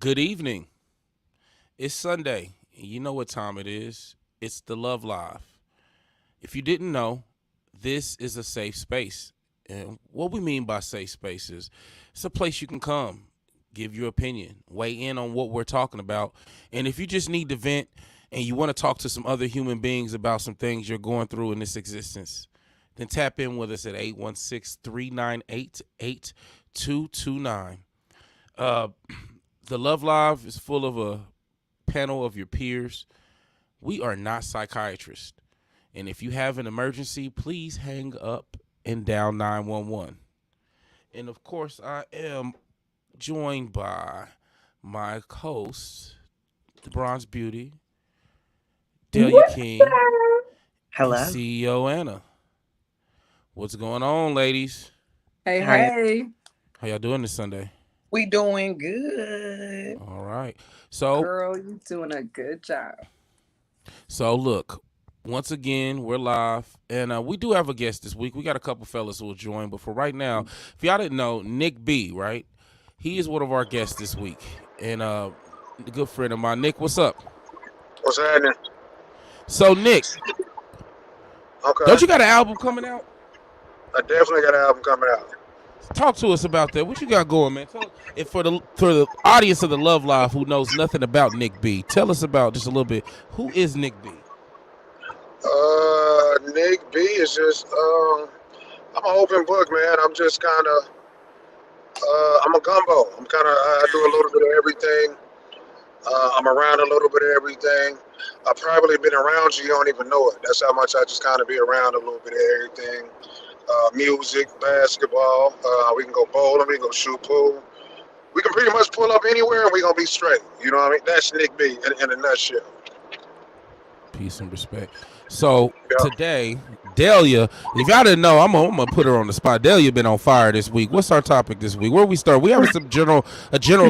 Good evening. It's Sunday. You know what time it is. It's the Love Live. If you didn't know, this is a safe space. And what we mean by safe space is it's a place you can come, give your opinion, weigh in on what we're talking about. And if you just need to vent and you want to talk to some other human beings about some things you're going through in this existence, then tap in with us at 816-398-8229. The Love Live is full of a panel of your peers. We are not psychiatrists. And if you have an emergency, please hang up and dial 911. And of course, I am joined by my host, the Bronze Beauty, Delia King, Hello. and CEO Anna. What's going on, ladies? Hey. How y'all doing this Sunday? We doing good. All right. So, Girl, you doing a good job. So look, once again, we're live, and we do have a guest this week. We got a couple fellas who will join, but for right now, if y'all didn't know, Nick B, right? He is one of our guests this week, and a good friend of mine. Nick, what's up? What's happening? So, Nick, Okay. don't you got an album coming out? I definitely got an album coming out. Talk to us about that. What you got going, man? Tell us, if for the audience of the Love Live who knows nothing about Nick B, tell us about just a little bit. Who is Nick B? Nick B is just I'm an open book, man. I'm just kind of I'm a gumbo. I do a little bit of everything. I'm around a little bit of everything. I've probably been around you don't even know it. That's how much I just kind of be around a little bit of everything. Music, basketball. We can go bowling. We can go shoot pool. We can pretty much pull up anywhere and we're going to be straight. You know what I mean? That's Nick B in a nutshell. Peace and respect. So Yeah. today, Delia, if y'all didn't know, I'm gonna put her on the spot. Delia been on fire this week. What's our topic this week? Where we start? We have a general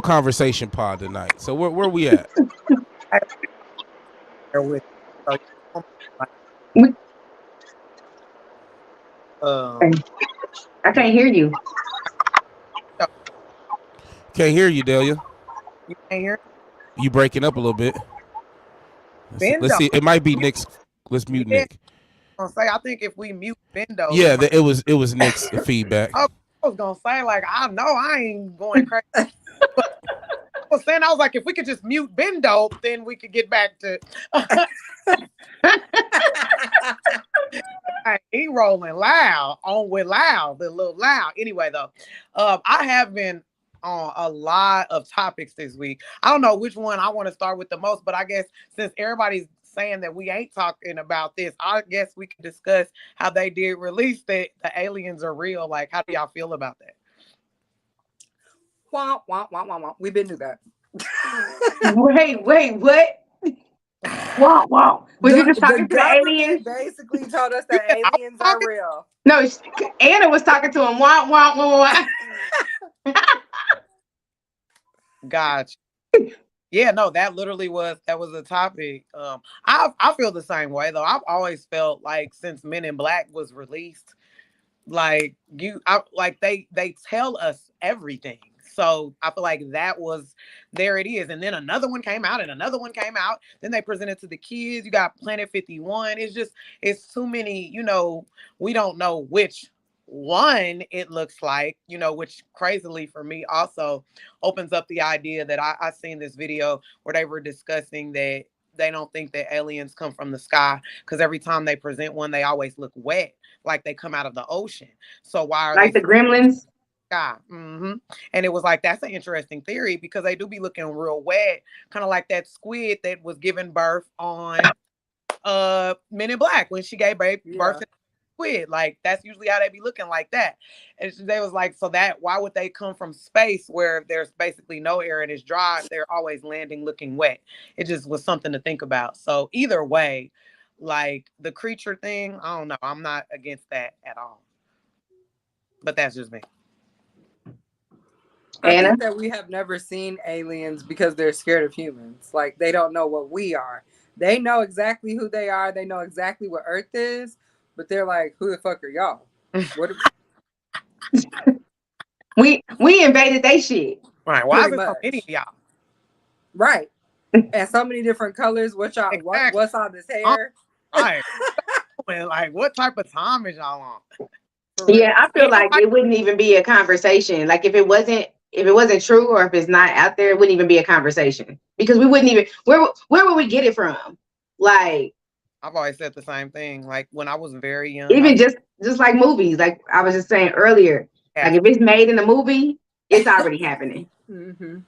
conversation pod tonight. So where we at? I can't hear you. Can't hear you, Delia. You can't hear? You breaking up a little bit. Let's see. It might be Nick's. Let's mute Nick. I was gonna say, I think if we mute Bendo. Yeah, it was Nick's feedback. I was gonna say, like, I know I ain't going crazy. I was like, if we could just mute Bendo, then we could get back to. He rolling loud a little loud. Anyway, though, I have been on a lot of topics this week. I don't know which one I want to start with the most, but I guess since everybody's saying that we ain't talking about this, I guess we can discuss how they did release that the aliens are real. Like, how do y'all feel about that? Wah, wah, wah, wah, wah. We've been through that. Wait, what? Wow. Was you just talking to the aliens? Basically told us that aliens are real. No, Anna was talking to him. Wah. Gotcha. Yeah, no, that was a topic. I feel the same way though. I've always felt like since Men in Black was released, like they tell us everything. So I feel like there it is. And then another one came out and another one came out. Then they presented to the kids. You got Planet 51. It's too many, we don't know which one it looks like, which crazily for me also opens up the idea that I seen this video where they were discussing that they don't think that aliens come from the sky because every time they present one, they always look wet, like they come out of the ocean. So why are like they the gremlins? Sky? Mm-hmm. And it was like, that's an interesting theory because they do be looking real wet, kind of like that squid that was giving birth on Men in Black when she gave birth to squid. Like that's usually how they be looking like that. And they was like, so that why would they come from space where there's basically no air and it's dry? They're always landing looking wet. It just was something to think about. So either way, like the creature thing, I don't know. I'm not against that at all. But that's just me. I think that we have never seen aliens because they're scared of humans. Like they don't know what we are. They know exactly who they are. They know exactly what Earth is, but they're like, "Who the fuck are y'all?" What? We invaded they shit. Right? Why is it so many of y'all? Right. And so many different colors. Exactly. What's on this hair? Right. Like, what type of time is y'all on? Yeah, I feel And like it wouldn't even be a conversation. Like if it wasn't true or if it's not out there, it wouldn't even be a conversation because we wouldn't even where would we get it from? Like I've always said the same thing. Like when I was very young, even just like movies, like I was just saying earlier, like if it's made in a movie, it's already happening. Mm-hmm.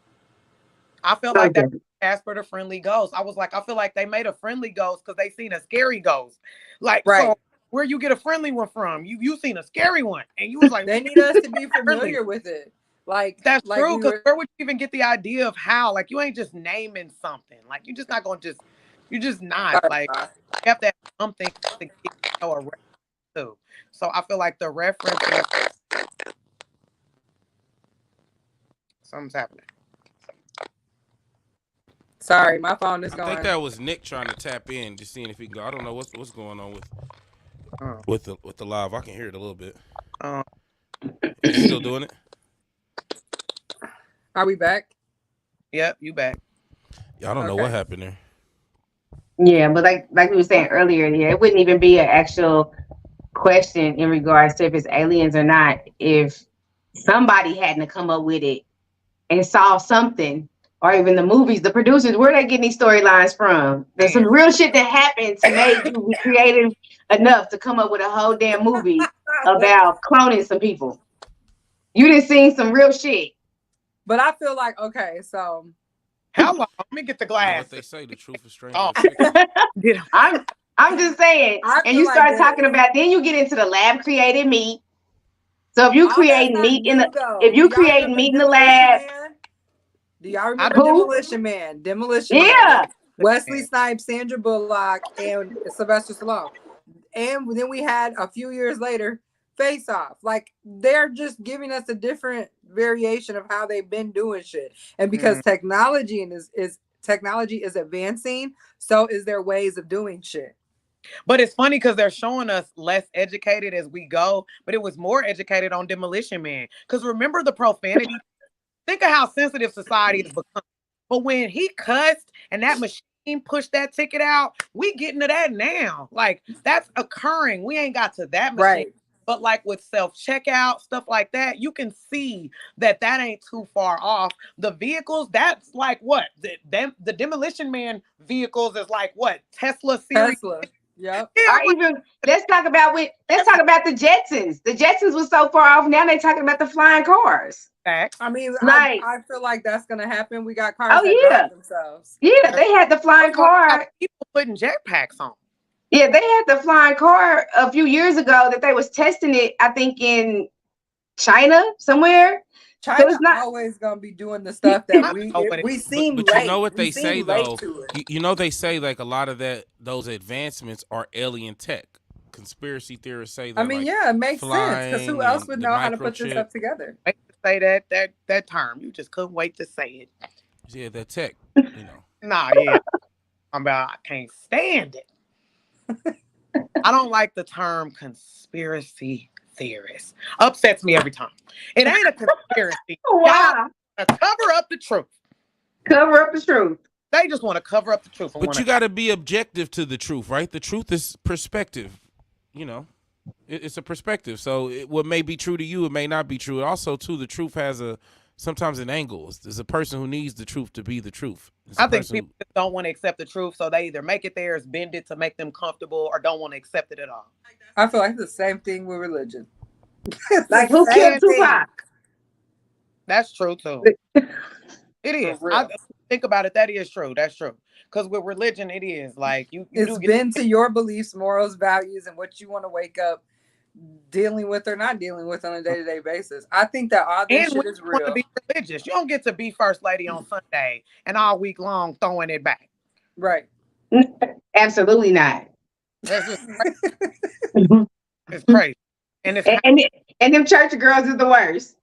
I feel like that Casper the Friendly Ghost. I was like, I feel like they made a friendly ghost because they seen a scary ghost. Like, right. So where you get a friendly one from? You seen a scary one, and you was like, they need us to be familiar with it. Like that's like true. Because where would you even get the idea of how? Like, you ain't just naming something. Like, you're just not gonna just. You're just not like. You have to have something to get a reference to. So I feel like the reference. Something's happening. Sorry, my phone is going. I think that was Nick trying to tap in, just seeing if he can go. I don't know what's going on with the live. I can hear it a little bit. Is it still doing it? Are we back? Yep, you back. Yeah, I don't know what happened there. Yeah, but like we were saying earlier, yeah, it wouldn't even be an actual question in regards to if it's aliens or not. If somebody hadn't come up with it and saw something, or even the movies, the producers, where they getting these storylines from? There's some real shit that happened to make you be creative enough to come up with a whole damn movie about cloning some people. You done seen some real shit. But I feel like, okay, so how long? Let me get the glass. You know what they say, the truth is strange. I'm just saying. And you start talking about, then you get into the lab created meat. So if you create meat in the lab. Do y'all remember Demolition Man? Demolition Man. Wesley Snipes, Sandra Bullock, and Sylvester Stallone. And then we had a few years later, Face Off. Like they're just giving us a different variation of how they've been doing shit. And because technology is advancing, so is their ways of doing shit. But it's funny because they're showing us less educated as we go, but it was more educated on Demolition Man. Because remember the profanity? Think of how sensitive society has become. But when he cussed and that machine pushed that ticket out, we getting to that now. Like that's occurring. We ain't got to that machine. Right. But like with self-checkout, stuff like that, you can see that ain't too far off. The vehicles, that's like what? The Demolition Man vehicles is like what? Tesla series. Yep. Or even let's talk about the Jetsons. The Jetsons was so far off. Now they talking about the flying cars. I mean, like, I feel like that's gonna happen. We got cars that drive themselves. Yeah, they had the flying car. People putting jetpacks on. Yeah, they had the flying car a few years ago that they was testing it, I think in China somewhere. China's not always gonna be doing the stuff that we seem but late. You know what they say though? You know they say like a lot of those advancements are alien tech. Conspiracy theorists say that. I mean, yeah, it makes sense because who else would know how to put this stuff together? Wait to say that term. You just couldn't wait to say it. Yeah, that tech. You know. Nah, yeah. I can't stand it. I don't like the term conspiracy theorist. Upsets me every time. It ain't a conspiracy. Wow. Cover up the truth. Cover up the truth. They just want to cover up the truth. But you got to be objective to the truth, right? The truth is perspective. You know, it's a perspective. So what may be true to you, it may not be true. Also, too, the truth has sometimes an angle. There's a person who needs the truth to be the truth. I think people don't want to accept the truth, so they either make it theirs, bend it to make them comfortable, or don't want to accept it at all. I feel like it's the same thing with religion. Like who killed Tupac? That's true too. It is. I think about it. That is true. That's true. Because with religion, it is like it's been to your beliefs, morals, values, and what you want to wake up dealing with or not dealing with on a day-to-day basis. I think that all this shit is real. Want to be religious. You don't get to be first lady on Sunday and all week long throwing it back. Right. Absolutely not. That's just crazy. It's crazy. And them church girls is the worst.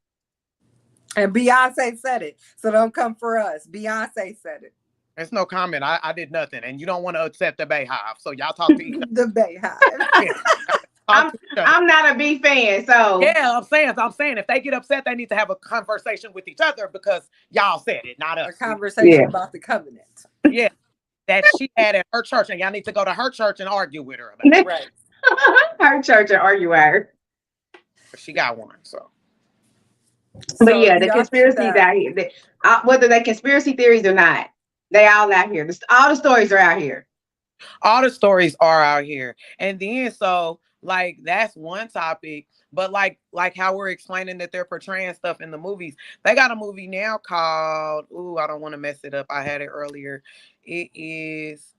And Beyonce said it. So don't come for us. Beyonce said it. There's no comment. I did nothing. And you don't want to accept the Bayhive. So y'all talk to each other. The Bayhive. talk I'm to each other. I'm not a big fan, so Yeah, I'm saying if they get upset, they need to have a conversation with each other because y'all said it, not A us. conversation yeah. about the covenant. Yeah, that she had at her church, and y'all need to go to her church and argue with her about it. Right. Her church and argue at her. She got one, so But So yeah, do the y'all think conspiracies that? out here, whether they conspiracy theories or not, they all out here. All the stories are out here. all the stories are out here. And then so like that's one topic, but like how we're explaining that they're portraying stuff in the movies. They got a movie now called I don't want to mess it up. I had it earlier. It is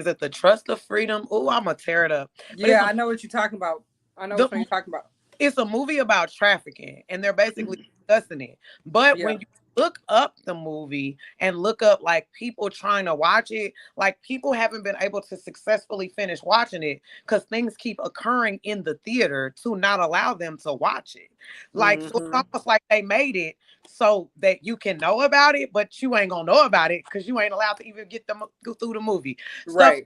it the Trust of Freedom? I'm gonna tear it up. But Yeah, I know what you're talking about. I know the which one you're talking about. it's a movie about trafficking and they're basically discussing it. But Yeah. when you look up the movie and look up like people trying to watch it, like people haven't been able to successfully finish watching it because things keep occurring in the theater to not allow them to watch it. Like, so it's Mm-hmm. almost like they made it so that you can know about it, but you ain't gonna know about it because you ain't allowed to even get them go through the movie. Stuff Right.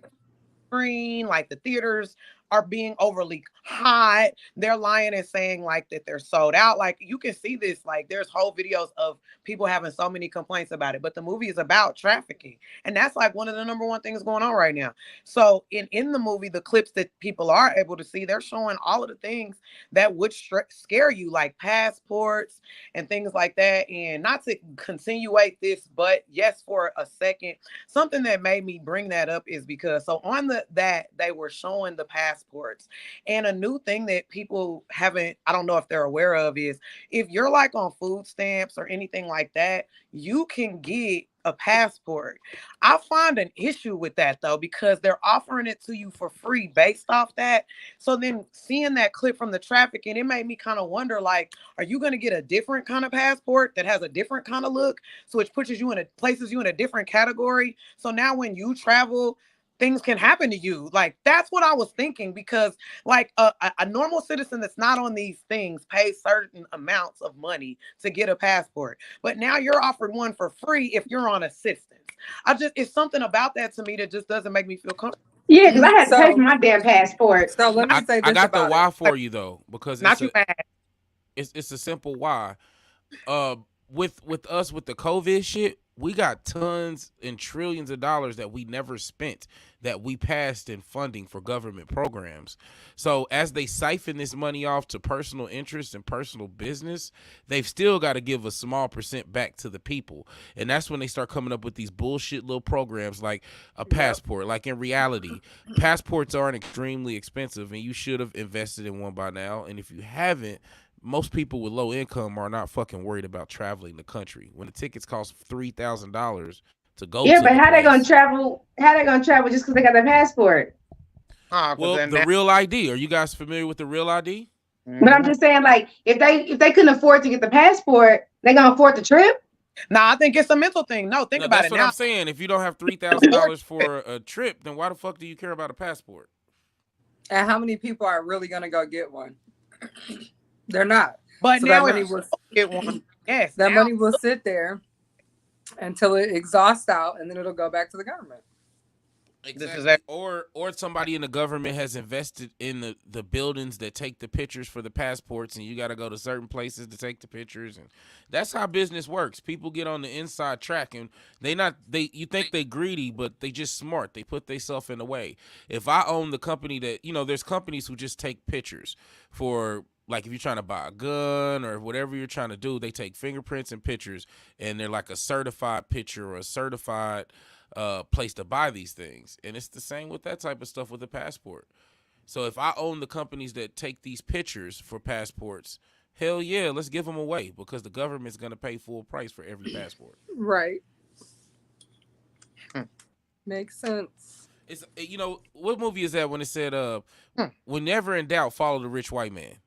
screen, like the theaters are being overly hot. They're lying and saying like that they're sold out. Like you can see this, like there's whole videos of people having so many complaints about it. But the movie is about trafficking. And that's like one of the number one things going on right now. So in the movie, the clips that people are able to see, they're showing all of the things that would scare you, like passports and things like that. And not to continuate this, but yes, for a second, something that made me bring that up is because so on that they were showing the passports, and a new thing that people haven't, I don't know if they're aware of, is if you're like on food stamps or anything like that, you can get a passport. I find an issue with that though because they're offering it to you for free based off that. So then seeing that clip from the trafficking, it made me kind of wonder, like, are you going to get a different kind of passport that has a different kind of look, so it places you in a different category? So now when you travel, things can happen to you. Like that's what I was thinking because like a normal citizen that's not on these things pays certain amounts of money to get a passport, but now you're offered one for free if you're on assistance. It's something about that to me that just doesn't make me feel comfortable. Yeah, because I had to pay for So my damn passport. let me say I this got the about it. why for you though, because Not you mad. it's a simple why. uh with us with the COVID shit, we got tons and trillions of dollars that we never spent that we passed in funding for government programs. So as they siphon this money off to personal interests and personal business, they've still got to give a small percent back to the people. And that's when they start coming up with these bullshit little programs like a Yep. passport. Like in reality, passports aren't extremely expensive and you should have invested in one by now. And if you haven't, most people with low income are not fucking worried about traveling the country. When the tickets cost $3,000 to go Yeah, to but the how they gonna place. travel? How they gonna travel just because they got their passport? Oh, because Well, then the that. Real ID. Are you guys familiar with the Real ID? But I'm Mhm. just saying, like, if they couldn't afford to get the passport, they gonna afford the trip. Nah, I think it's a mental thing. No, think No, about that's it what I'm now. saying. If you don't have Afford $3,000 it. for a trip, then why the fuck do you care about a passport? And how many people are really gonna go get one? They're not. But So that now if money you was get one, yes, that now money will sit there until it exhausts out, and then it'll go back to the government. this is Exactly. Or somebody in the government has invested in the buildings that take the pictures for the passports and you got to go to certain places to take the pictures, and that's how business works. People get on the inside track and you think they greedy, but they just smart. They put themselves in the way. If I own the company that, there's companies who just take pictures for, like, if you're trying to buy a gun or whatever you're trying to do, they take fingerprints and pictures, and they're like a certified picture or a certified place to buy these things. And it's the same with that type of stuff with a passport. So if I own the companies that take these pictures for passports, hell yeah, let's give them away because the government's going to pay full price for every passport. Right. Hmm. Makes sense. It's what movie is that when it said Hmm. when never in doubt follow the rich white man.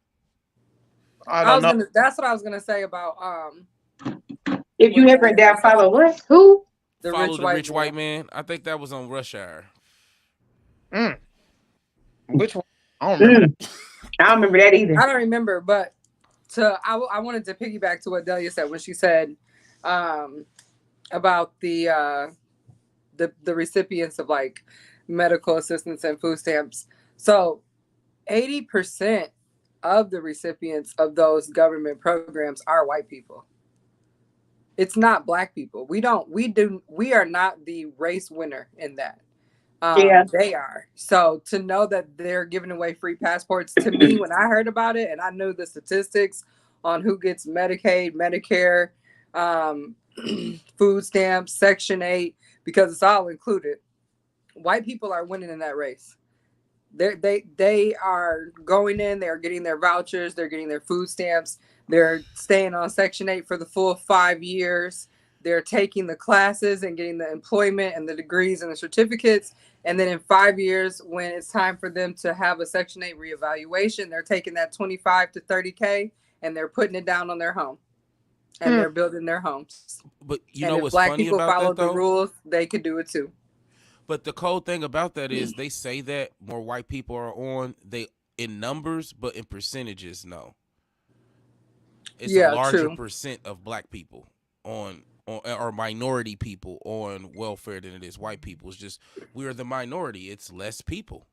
I don't know. That's what I was gonna say about If you what never in Daniel doubt, said. follow what? Who? The Follow rich the white rich white man. man. I think that was on Rush Hour. Mm. Which one? I don't remember that. I don't remember that either. I don't remember, but I wanted to piggyback to what Delia said when she said about the recipients of like medical assistance and food stamps. So 80% of the recipients of those government programs are white people. It's not black people. We are not the race winner in that. Yeah. They are. So to know that they're giving away free passports, to me, when I heard about it and I knew the statistics on who gets Medicaid, Medicare, food stamps, Section 8, because it's all included, white people are winning in that race. They are going in, they're getting their vouchers, they're getting their food stamps, they're staying on Section 8 for the full 5 years. They're taking the classes and getting the employment and the degrees and the certificates. And then in 5 years, when it's time for them to have a Section 8 reevaluation, they're taking that 25 to 30K and they're putting it down on their home. And they're building their homes. But you know what's funny about that, though? If black people followed the rules, they could do it too. But the cold thing about that is they say that more white people are on in numbers, but in percentages, no. It's a larger percent of black people on or minority people on welfare than it is white people. It's just we're the minority. It's less people.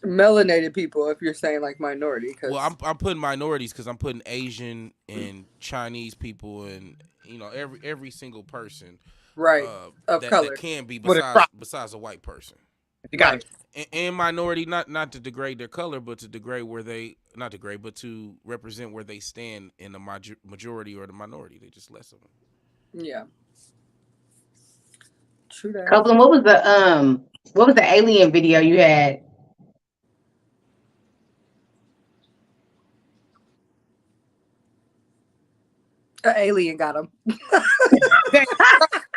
Melanated people, if you're saying like minority. Well, I'm putting minorities because I'm putting Asian and Chinese people and every single person. Right, of color that can be besides a white person. You got it. And minority, not to degrade their color, but to degrade but to represent where they stand in the majority or the minority. They just less of them. Yeah. True that. Copeland, what was the alien video you had? An alien got him.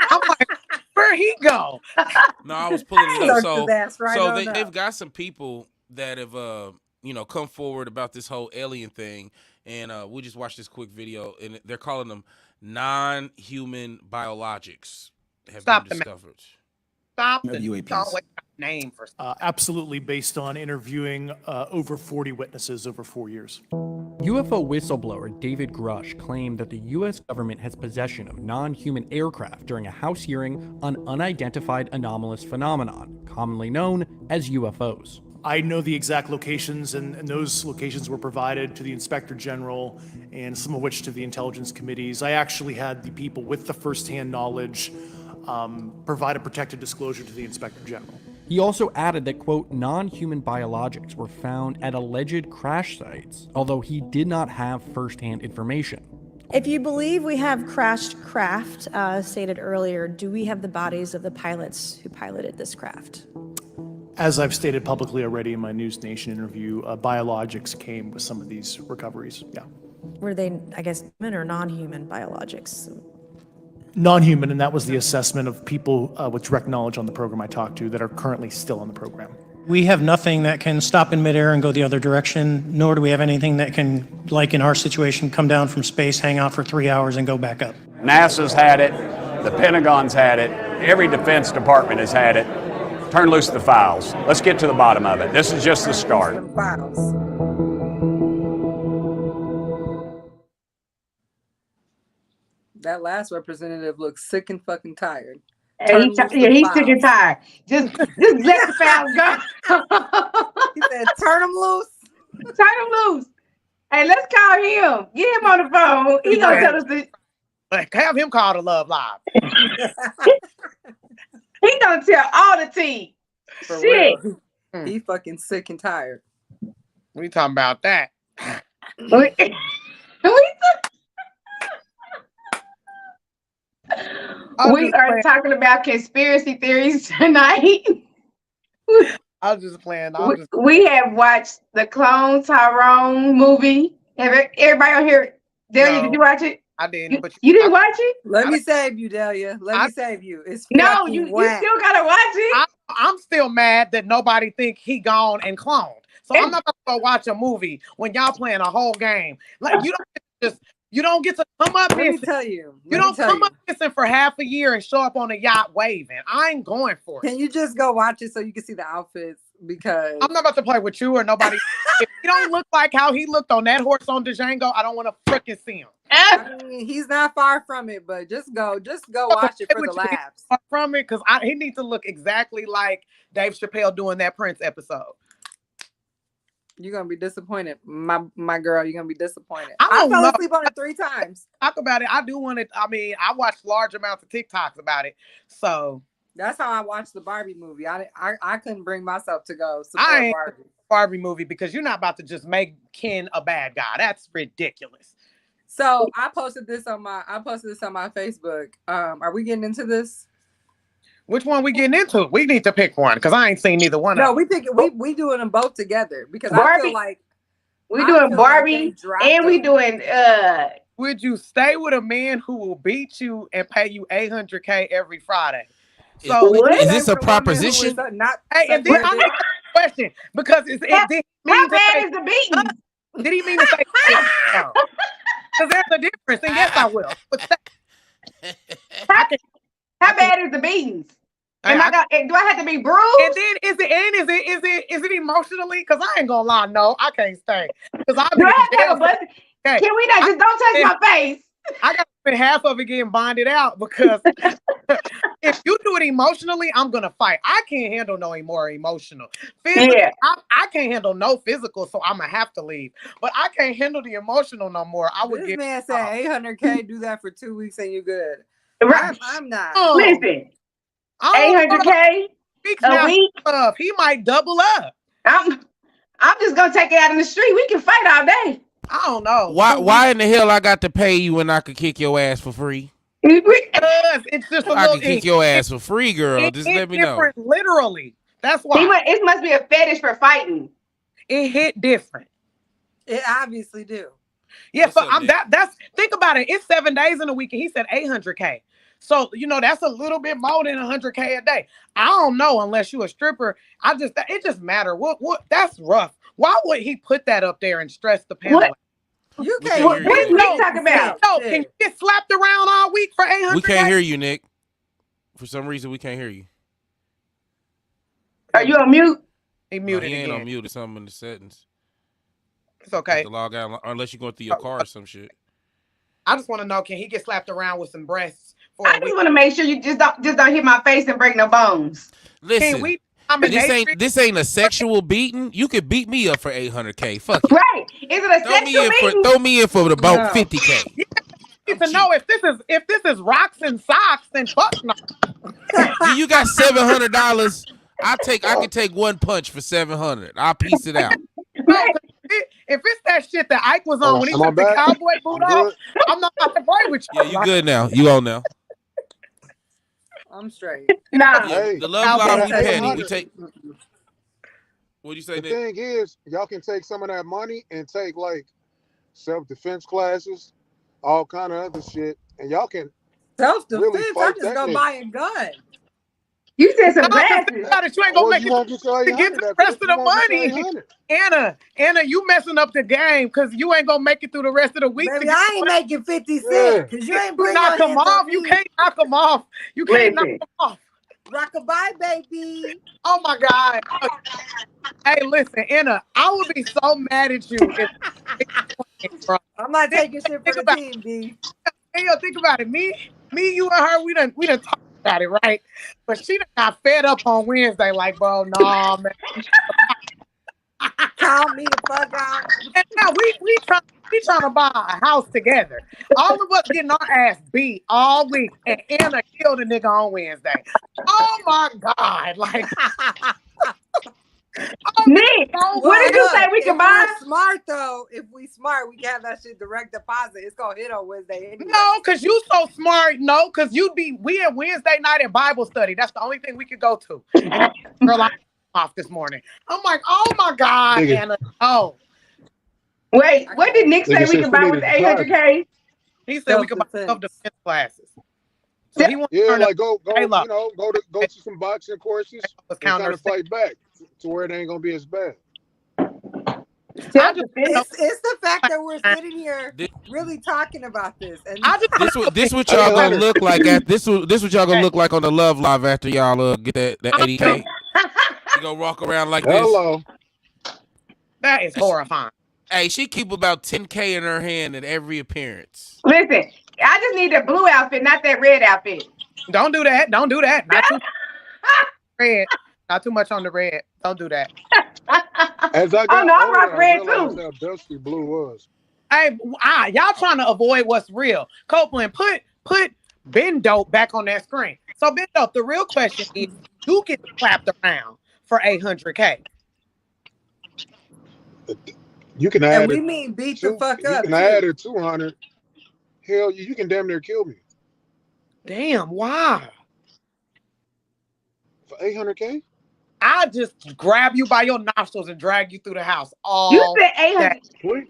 I'm like, where'd he go? No, I was pulling it up. So they've got some people that have come forward about this whole alien thing, and we just watched this quick video, and they're calling them non-human biologics have been discovered. Stop the UAPs. Name for absolutely based on interviewing over 40 witnesses over 4 years. UFO whistleblower David Grush claimed that the U.S. government has possession of non-human aircraft during a House hearing on unidentified anomalous phenomenon, commonly known as UFOs. I know the exact locations, and those locations were provided to the Inspector General, and some of which to the intelligence committees. I actually had the people with the firsthand knowledge provide a protected disclosure to the Inspector General. He also added that, quote, non-human biologics were found at alleged crash sites, although he did not have firsthand information. If you believe we have crashed craft, stated earlier, do we have the bodies of the pilots who piloted this craft? As I've stated publicly already in my News Nation interview, biologics came with some of these recoveries, yeah. Were they, I guess, human or non-human biologics? Non-human, and that was the assessment of people with direct knowledge on the program I talked to that are currently still on the program. We have nothing that can stop in midair and go the other direction, nor do we have anything that can, like in our situation, come down from space, hang out for 3 hours, and go back up. NASA's had it, the Pentagon's had it, every defense department has had it. Turn loose the files. Let's get to the bottom of it. This is just the start. That last representative looks sick and fucking tired. He's sick and tired. Just let the files go. He said, turn them loose. Turn them loose. Hey, let's call him. Get him on the phone. He's gonna tell us this. Like, have him call the Love Live. He's gonna tell all the tea. For shit. Real. He fucking sick and tired. We talking about that. We are talking about conspiracy theories tonight. I was just playing. We have watched the Clone Tyrone movie. Have everybody on here? Delia, did you watch it? I didn't. But you didn't watch it? Let me save you, Delia. Let me save you. It's no, you still gotta watch it. I'm still mad that nobody think he gone and cloned. So I'm not gonna go watch a movie when y'all playing a whole game. Like you don't get to come up. Let me tell you. You don't come up missing for half a year and show up on a yacht waving. I ain't going for it. Can you just go watch it so you can see the outfits? Because I'm not about to play with you or nobody. If he don't look like how he looked on that horse on Django, I don't want to freaking see him. I mean, he's not far from it, but just go watch it for the laughs. Far from it, because he needs to look exactly like Dave Chappelle doing that Prince episode. You're gonna be disappointed, my girl. You're gonna be disappointed. I I don't fell know. asleep on it 3 times. Talk about it. I do want to. I mean, I watch large amounts of TikToks about it. So That's how I watched the Barbie movie. I couldn't bring myself to go I support ain't Barbie. Barbie movie because you're not about to just make Ken a bad guy. That's ridiculous. So I posted this on my Facebook. Are we getting into this? Which one we getting into? We need to pick one because I ain't seen neither one No, of them. we doing them both together because I Barbie. feel like We doing they Barbie dropped and we them. doing Would you stay with a man who will beat you and pay you $800K every Friday? So What? Is this a proposition? Not hey, and then I need a question because did he how mean to bad say, is the beating? did he mean to say because there's a difference, and yes, I will. But How bad is the beatings? Do I have to be bruised? And then is it emotionally? Because I ain't gonna lie, no, I can't stay. Because I Do I have to have a bust? Can we not just don't touch my face? I got to spend half of it getting bonded out because if you do it emotionally, I'm gonna fight. I can't handle no more emotional. Physical, Yeah. I can't handle no physical, so I'm gonna have to leave. But I can't handle the emotional no more. I would This get man said $800K. Do that for 2 weeks and you good. Right. I'm not. Listen, $800K a week. He might double up. I'm just gonna take it out in the street. We can fight all day. I don't know. Why in the hell I got to pay you when I could kick your ass for free? It's just a I little. can kick your ass for free, girl. Just let me know. Literally, that's why. It must be a fetish for fighting. It hit different. It obviously do. Yeah, so that's think about it. It's 7 days in a week, and he said $800K. So that's a little bit more than $100K a day. I don't know unless you a stripper. It just matter. What that's rough. Why would he put that up there and stress the panel? What? You can't. What is Nick talking about? No, can you get slapped around all week for $800K? We can't hear you, Nick. For some reason, we can't hear you. Are you on mute? He muted he ain't again. on mute. It's something in the settings. It's okay. To log out, unless you're going through your car or some shit. I just want to know, can he get slapped around with some breasts? I just want to make sure you just don't hit my face and break no bones. Listen, this ain't a sexual beating. You could beat me up for $800K. Fuck it. Right? Is it a sexual beating? Throw me in for about $50K. You need to know if this is rocks and socks, then fuck no. You got $700. I can take one punch for $700. I'll piece it out. If it's that shit that Ike was on when he took the cowboy boot off, I'm not about to play with you. Yeah, you good now. You on now. I'm straight. Nah. Hey, the Love Live, we petty. We take. What'd you say, The Nick? thing is, y'all can take some of that money and take like self-defense classes, all kind of other shit, and y'all can self-defense. Really I just go buy a gun. You said some classes. You ain't gonna make it to get the rest of the money. Anna, you messing up the game because you ain't gonna make it through the rest of the week. Baby, I ain't making 50 cents because you ain't bringing knock them off. You can't knock them off. You can't knock them off. Rockabye, baby. Oh my God. Hey, listen, Anna, I would be so mad at you if I'm not taking shit for the team, B. Hey, yo, think about it. Me, you and her, we done talked about it, right? But she done got fed up on Wednesday, like, bro, nah, man. Count me the fuck out. And now we trying to buy a house together. All of us getting our ass beat all week, and Anna killed a nigga on Wednesday. Oh my God! Like, Nick, what did you say we can buy? Smart though. If we smart, we can have that shit direct deposit. It's gonna hit on Wednesday anyway. No, because you so smart. No, because we had Wednesday night at Bible study. That's the only thing we could go to. And girl, I off this morning. I'm like, oh my God, Anna. Oh. Wait, what did Nick say we could buy with the $800K? He said we could buy self-defense classes. So he like go to some boxing courses and kind of fight back to where it ain't gonna be as bad. It's the fact that we're sitting here really talking about this, and this what y'all gonna look like this what y'all gonna look like on the Love Live after y'all get that $80K. You gonna walk around like this. Hello. That is horrifying. Hey, she keep about $10K in her hand at every appearance. Listen, I just need the blue outfit, not that red outfit. Don't do that. Not too red. Not too much on the red. Don't do that. As I Oh got no, I older, rock I red realized too. how dusty blue was. Hey, y'all trying to avoid what's real. Copeland, put Ben Dope back on that screen. So Ben Dope, the real question is, you get clapped around for 800K. You can And add we it mean beat the two. fuck You up can add too. it 200. Hell, you can damn near kill me Damn, why? for 800K. I just grab you by your nostrils and drag you through the house You all said day. 800. Sweet.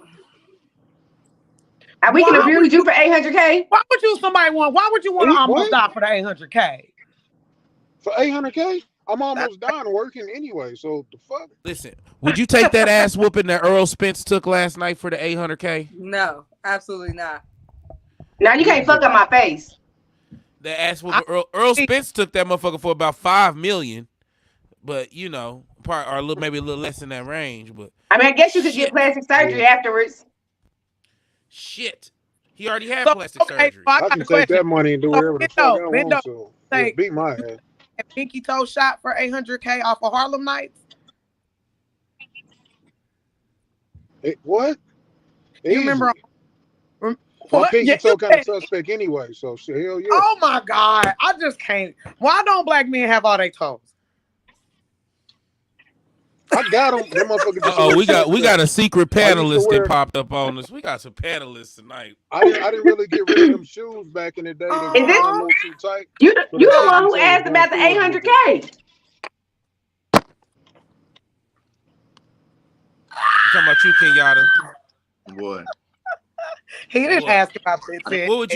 We can Why would abuse you for 800K. why would you why would you want to almost What? die for the 800K? For 800K? I'm almost done working anyway. So the fuck? Listen, would you take that ass whooping that Earl Spence took last night for the 800K? No, absolutely not. Now you can't fuck Jesus. up my face. That ass I whooping Earl Spence took that motherfucker for about $5 million, but you know, part or maybe a little less in that range. But I mean, I guess you could get shit, plastic Yeah. surgery afterwards. shit, he already had so plastic okay, surgery. so I I got can a take question. that money and do So whatever the fuck I want to. Yeah, take beat my ass. a pinky toe shot for 800K off of Harlem Nights. What? You remember Easy. My what? pinky Yeah, you toe kind of said, suspect anyway. So shit, hell yeah. oh my God, I just can't. Why don't black men have all their toes? I got them. Them motherfuckers just a Oh, little we got suspect. a secret I used to panelist that wear. popped up on us. We got some panelists tonight. I didn't really get rid of them shoes back in the day. They was Is kind this of a little too tight. you? So You them the one pinky who toes asked going about the through it a little bit. 800K? You talking about you, Kenyatta? What? He didn't What? ask about that. What would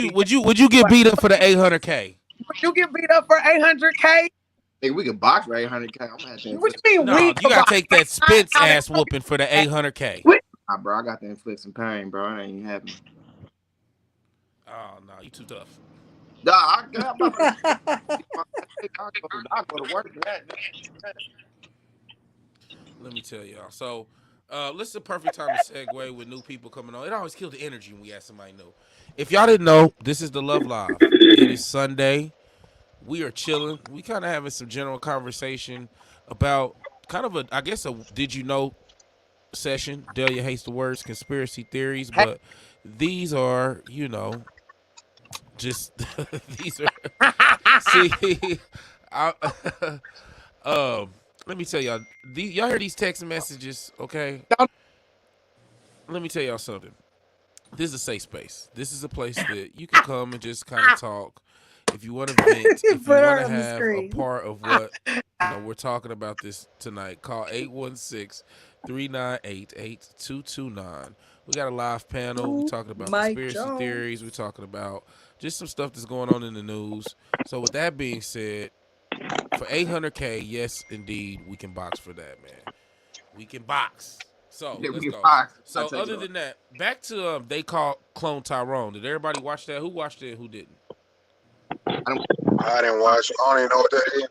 you get beat up for the 800K? Would you get beat up for 800K? Hey, we can box for 800K. I'm gonna have to What inflict. you mean No, we you could gotta box? take that Spence ass whooping for the 800K. Nah, bro, I got to inflict some pain, bro. I ain't having. Oh no, you too tough. Nah, I go to work for that. Let me tell y'all. So, this is a perfect time to segue with new people coming on. It always kills the energy when we ask somebody new. If y'all didn't know, this is the Love Live. It is Sunday. We are chilling. We kind of having some general conversation about kind of I guess a did you know session. Delia hates the words conspiracy theories, but these are, just these are. See, I, let me tell y'all. Y'all hear these text messages, okay? Let me tell y'all something. This is a safe space. This is a place that you can come and just kind of talk. If you want to vent, if you Put her want to on the have a screen. part of what we're talking about this tonight, call 816-398-8229. We got a live panel. We're talking about Mike conspiracy Jones. theories. We're talking about just some stuff that's going on in the news. So with that being said, for 800K, yes, indeed, we can box for that, man. We can box. So Yeah, let's we go. box. So I'll take other it than that, back to they call Clone Tyrone. Did everybody watch that? Who watched it? Who didn't? I didn't watch. I don't even know what that is.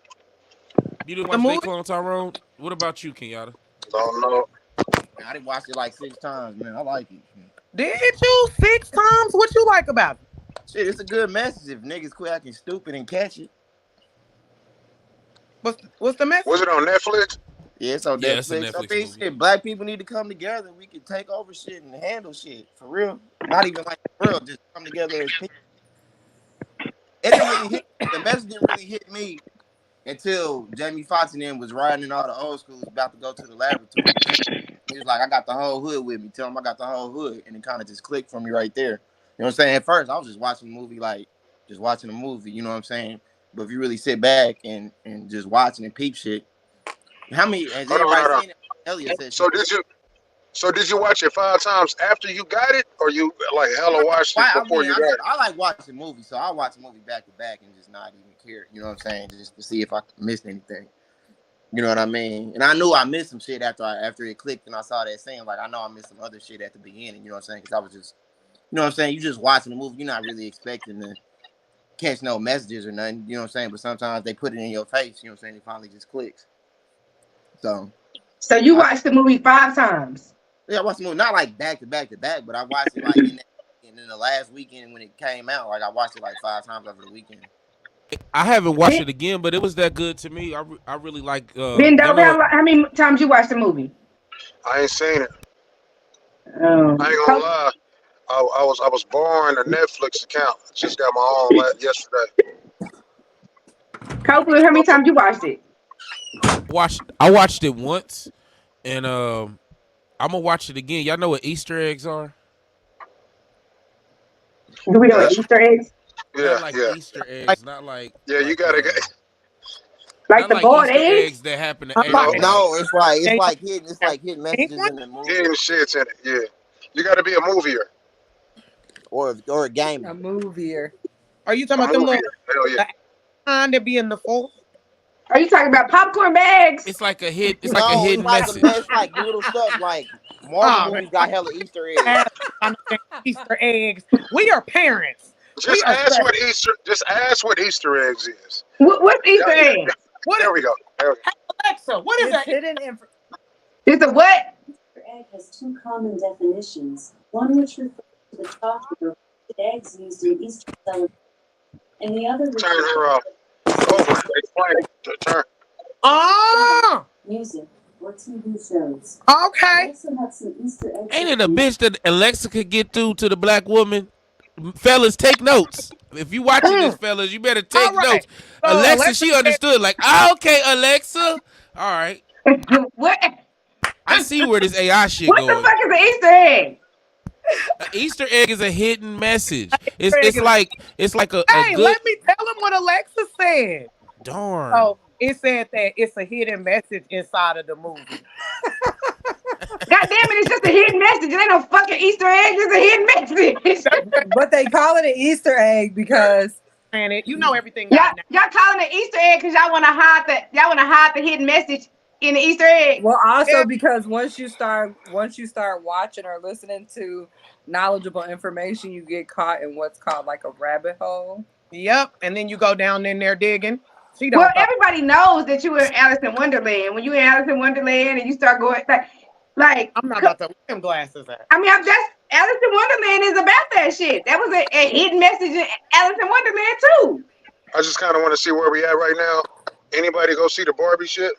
You didn't The watch They movie? Clone Tyrone? What about you, Kenyatta? Don't know. Man, I done watched it like 6 times, man. I like it. Did you 6 times? What you like about it? Shit, it's a good message if niggas quit acting stupid and catch it. What's the message? Was it on Netflix? Yeah, it's on Yeah, it's a Netflix. I Netflix mean, movie. shit, black people need to come together. We can take over shit and handle shit for real. Not even like for real, just come together as people. It didn't really hit. The message didn't really hit me until Jamie Foxx and them was riding in all the old schools about to go to the laboratory. He was like, I got the whole hood with me. Tell him I got the whole hood. And it kind of just clicked for me right there. You know what I'm saying? At first, I was just watching the movie, like, just watching a movie. You know what I'm saying? But if you really sit back and just watching and peep shit, how many, has Hold on, everybody hold on. seen it? Elliot said So did you watch it 5 times after you got it, or you like hella watched it before you got it? I like watching movies, so I watch a movie back to back and just not even care. You know what I'm saying? Just to see if I missed anything. You know what I mean? And I knew I missed some shit after it clicked and I saw that scene. Like, I know I missed some other shit at the beginning. You know what I'm saying? Because I was just, you know what I'm saying? You just watching the movie. You're not really expecting to catch no messages or nothing. You know what I'm saying? But sometimes they put it in your face. You know what I'm saying? It finally just clicks. So you watched the movie 5 times? Yeah, I watched the movie. Not like back to back to back, but I watched it like in the last weekend when it came out. Like, I watched it like 5 times over the weekend. I haven't watched it again, but it was that good to me. I really like. Ben, how many times you watched the movie? I ain't seen it. Um, I ain't gonna lie. I was borrowing a Netflix account. Just got my own yesterday. Copeland, how many times you watched it? I watched it once, and I'm gonna watch it again. Y'all know what Easter eggs are? Do we know what Yes. Easter eggs? Not Yeah, like yeah, Easter Like, eggs, not like yeah. You gotta get. Like not the like boiled Easter eggs? eggs that happen to I'm No, like, everybody. No, it's they like hidden pink messages one? in the movie hidden shits in it. Yeah, you gotta be a movier. or a gamer. A movie. Are you talking A about them little movier. Hell yeah. the kind that be in the fork? Are you talking about popcorn bags? It's like a No, it's hidden like message. it's like little stuff. Like Marvel Oh man, movies got hella Easter eggs. ask I know them Easter eggs. We are parents. We Just are ask stressed. what Easter. Just ask what Easter eggs is. What's Yeah, Easter yeah, egg? yeah. What is There we go. There we go. Alexa? What is It's that? hidden It's a what? Easter egg has two common definitions, one which refers to the chocolate or roasted eggs used in Easter celebrations, and the other Turn refers her off. Copeland, explain. Turn. Oh, to music or TV shows. I okay. also have some Easter egg Ain't it a definitions. bitch that Alexa could get through to the black woman? Fellas, take notes. If you watching this, Mm. fellas, you better All take right. notes. So Alexa, Alexa she said, understood. Like, okay, Alexa. All right. What? I see where this AI shit What the going. fuck is an Easter egg? An Easter egg is a hidden message. Easter egg is, It's like a hey, good let me tell them what Alexa said. darn. So it said that it's a hidden message inside of the movie. God damn it, it's just a hidden message. It ain't no fucking Easter egg. It's a hidden message. But they call it an Easter egg because Granted, you know everything y'all, got now. y'all calling it Easter egg because y'all wanna hide the hidden message in the Easter egg. well also Yeah. because once you start watching or listening to knowledgeable information, you get caught in what's called like a rabbit hole. Yep. And then you go down in there digging. She Well, don't throw. everybody knows that you were in Alice in Wonderland. When you in Alice in Wonderland and you start going like, I'm not about to wear them glasses at. I mean, that's Alice in Wonderland is about that shit. That was a hidden message in Alice in Wonderland too. I just kind of want to see where we at right now. Anybody go see the Barbie shit?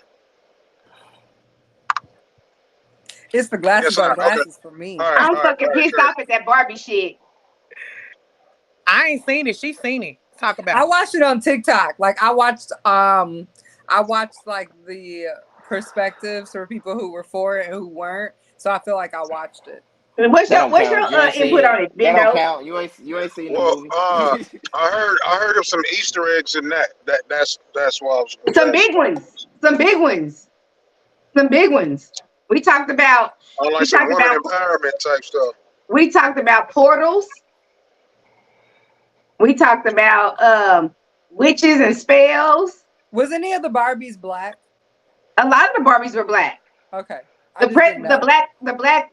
It's the glasses Yes or on not? Okay. glasses for me. All right. I'm All right. fucking All right. pissed Good. off at that Barbie shit. I ain't seen it. She seen it. Talk about I it. watched it on TikTok. Like I watched like the perspectives for people who were for it and who weren't. So I feel like I watched it. What's That your don't what's your count. You ain't input seen. on it, That don't Bendo? count. You ain't seen the Well, movie. I heard of some Easter eggs in that. That's why I was Some asking. big ones. Some big ones. Some big ones. We talked about I like we some talked woman about empowerment type stuff. we talked about portals. We talked about witches and spells. Was any of the Barbies black? A lot of the Barbies were black. Okay. I just didn't know. The black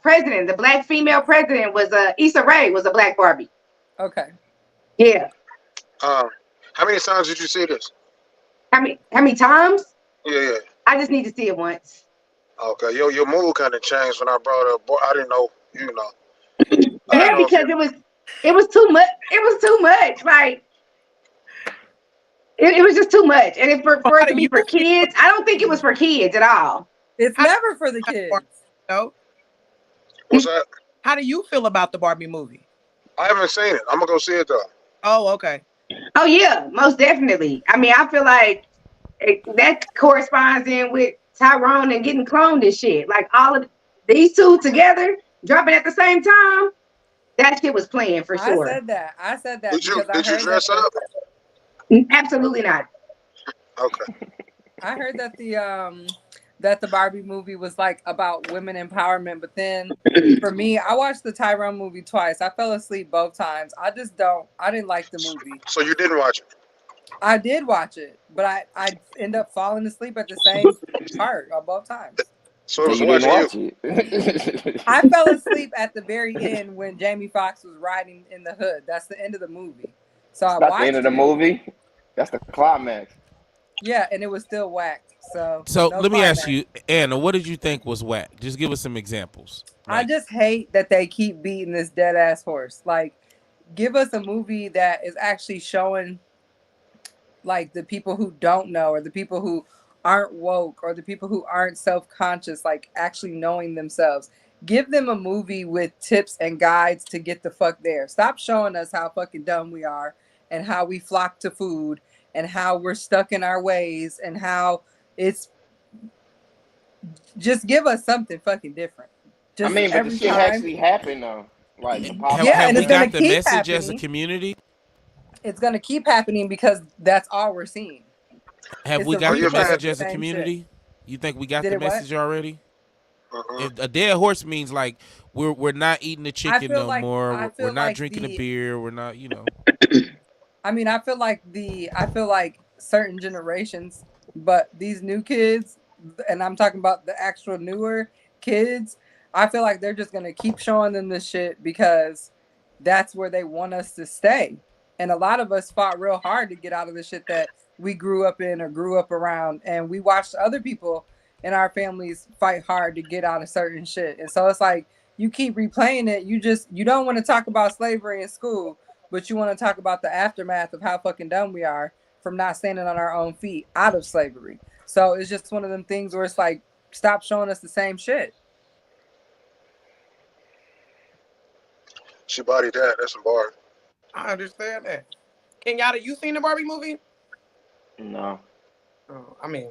president, the black female president was Issa Rae was a black Barbie. Okay. Yeah. How many times did you see this? How many times? Yeah, yeah. I just need to see it once. Okay, your mood kind of changed when I brought up. I didn't know, I Yeah, didn't know if because you. it was too much. It was too much. Like it was just too much. And if for How it to do be you for feel? kids, I don't think it was for kids at all. It's How do never for the you feel kids. about the Barbie, though? What's that? How do you feel about the Barbie movie? I haven't seen it. I'm gonna go see it though. Oh, okay. Oh yeah, most definitely. I mean, I feel like that corresponds in with Tyrone and getting cloned and shit. Like all of these two together, dropping at the same time. That shit was playing for I sure. said that Did you because I heard that dress up? Absolutely not. Okay. I heard that the Barbie movie was like about women empowerment, but then for me, I watched the Tyrone movie twice. I fell asleep both times. I didn't like the movie. So you didn't watch it? I did watch it, but I end up falling asleep at the same part on both times. So it was You didn't watching you. watch it. I fell asleep at the very end when Jamie Foxx was riding in the hood. That's the end of the movie. So I It's not the watched end of the it. movie. That's the climax. Yeah, and it was still whack. So So no let me climax. ask you, Anna, what did you think was whack? Just give us some examples. I just hate that they keep beating this dead ass horse. Like, give us a movie that is actually showing like the people who don't know or the people who aren't woke or the people who aren't self-conscious, like actually knowing themselves. Give them a movie with tips and guides to get the fuck there. Stop showing us how fucking dumb we are and how we flock to food and how we're stuck in our ways and how it's just give us something fucking different. I Just mean, but the every shit time. actually happened though. Like Have, Popeye. Yeah, have and we it's gonna got the keep message as a happening. community? It's gonna keep happening because that's all we're seeing. Have It's we a got the replay of message the as a same shit. community? You think we got Did the it what? message already? Uh-huh. If a dead horse means like we're not eating the chicken no more, I we're feel not like drinking the the beer, we're not, I feel like certain generations, but these new kids, and I'm talking about the actual newer kids, I feel like they're just gonna keep showing them this shit because that's where they want us to stay. And a lot of us fought real hard to get out of the shit that we grew up in or grew up around, and we watched other people in our families fight hard to get out of certain shit. And so it's like you keep replaying it. You don't want to talk about slavery in school, but you want to talk about the aftermath of how fucking dumb we are from not standing on our own feet out of slavery. So it's just one of them things where it's like, stop showing us the same shit. She bodied that. That's some bar. I understand that. Kenyatta, you seen the Barbie movie? No. Oh, I mean,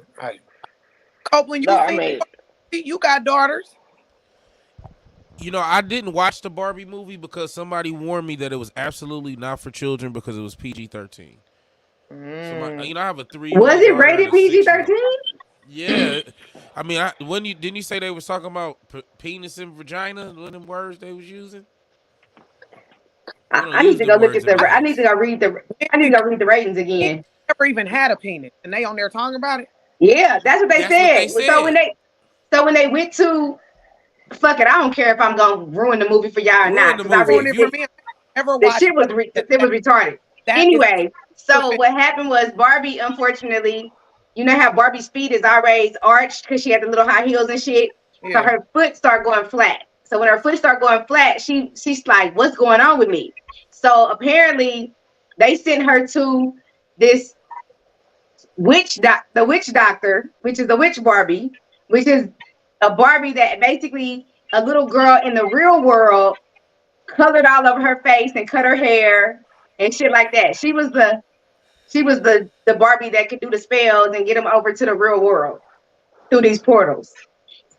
Copeland, No, you I seen? mean, You got daughters. I didn't watch the Barbie movie because somebody warned me that it was absolutely not for children because it was PG-13. So I have a 3-year-old Was it daughter and rated a PG 6-year-old. 13? Yeah, I mean, didn't you say they was talking about penis and vagina? One of them words they was using. I need to go look at I need to go read the ratings He again. never even had a penis, and they on there talking about it. Yeah, that's what they That's what they said. So when they went to fuck it, I don't care if I'm gonna ruin the movie for y'all or not because I Ruined read it for me. I never the watched shit was it was retarded. that. Anyway, so what happened was Barbie, unfortunately, you know how Barbie's feet is always arched because she had the little high heels and shit. So her foot started going flat. So when her foot started going flat, she's like, "What's going on with me?" So apparently, they sent her to this the witch doctor, which is the witch Barbie, which is a Barbie that basically a little girl in the real world colored all over her face and cut her hair and shit like that. She was the Barbie that could do the spells and get them over to the real world through these portals.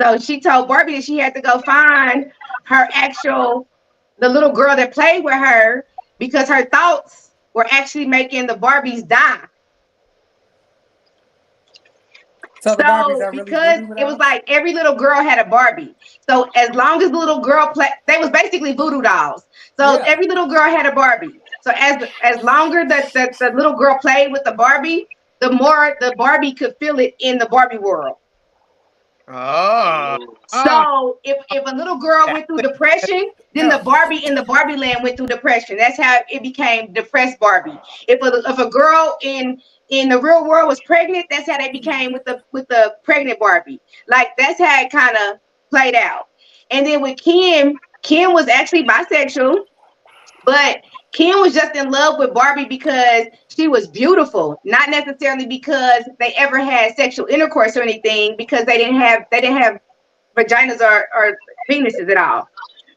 So she told Barbie that she had to go find the little girl that played with her because her thoughts were actually making the Barbies die. So the Barbies are because it was like every little girl had a Barbie. So as long as the little girl they was basically voodoo dolls. So every little girl had a Barbie. So as longer that the little girl played with the Barbie, the more the Barbie could feel it in the Barbie world. So if a little girl went through depression, then the Barbie in the Barbie land went through depression. That's how it became depressed Barbie. If a girl in the real world was pregnant, that's how they became with the pregnant Barbie. Like that's how it kind of played out. And then with Kim was actually bisexual, but Kim was just in love with Barbie because she was beautiful, not necessarily because they ever had sexual intercourse or anything, because they didn't have vaginas or penises at all.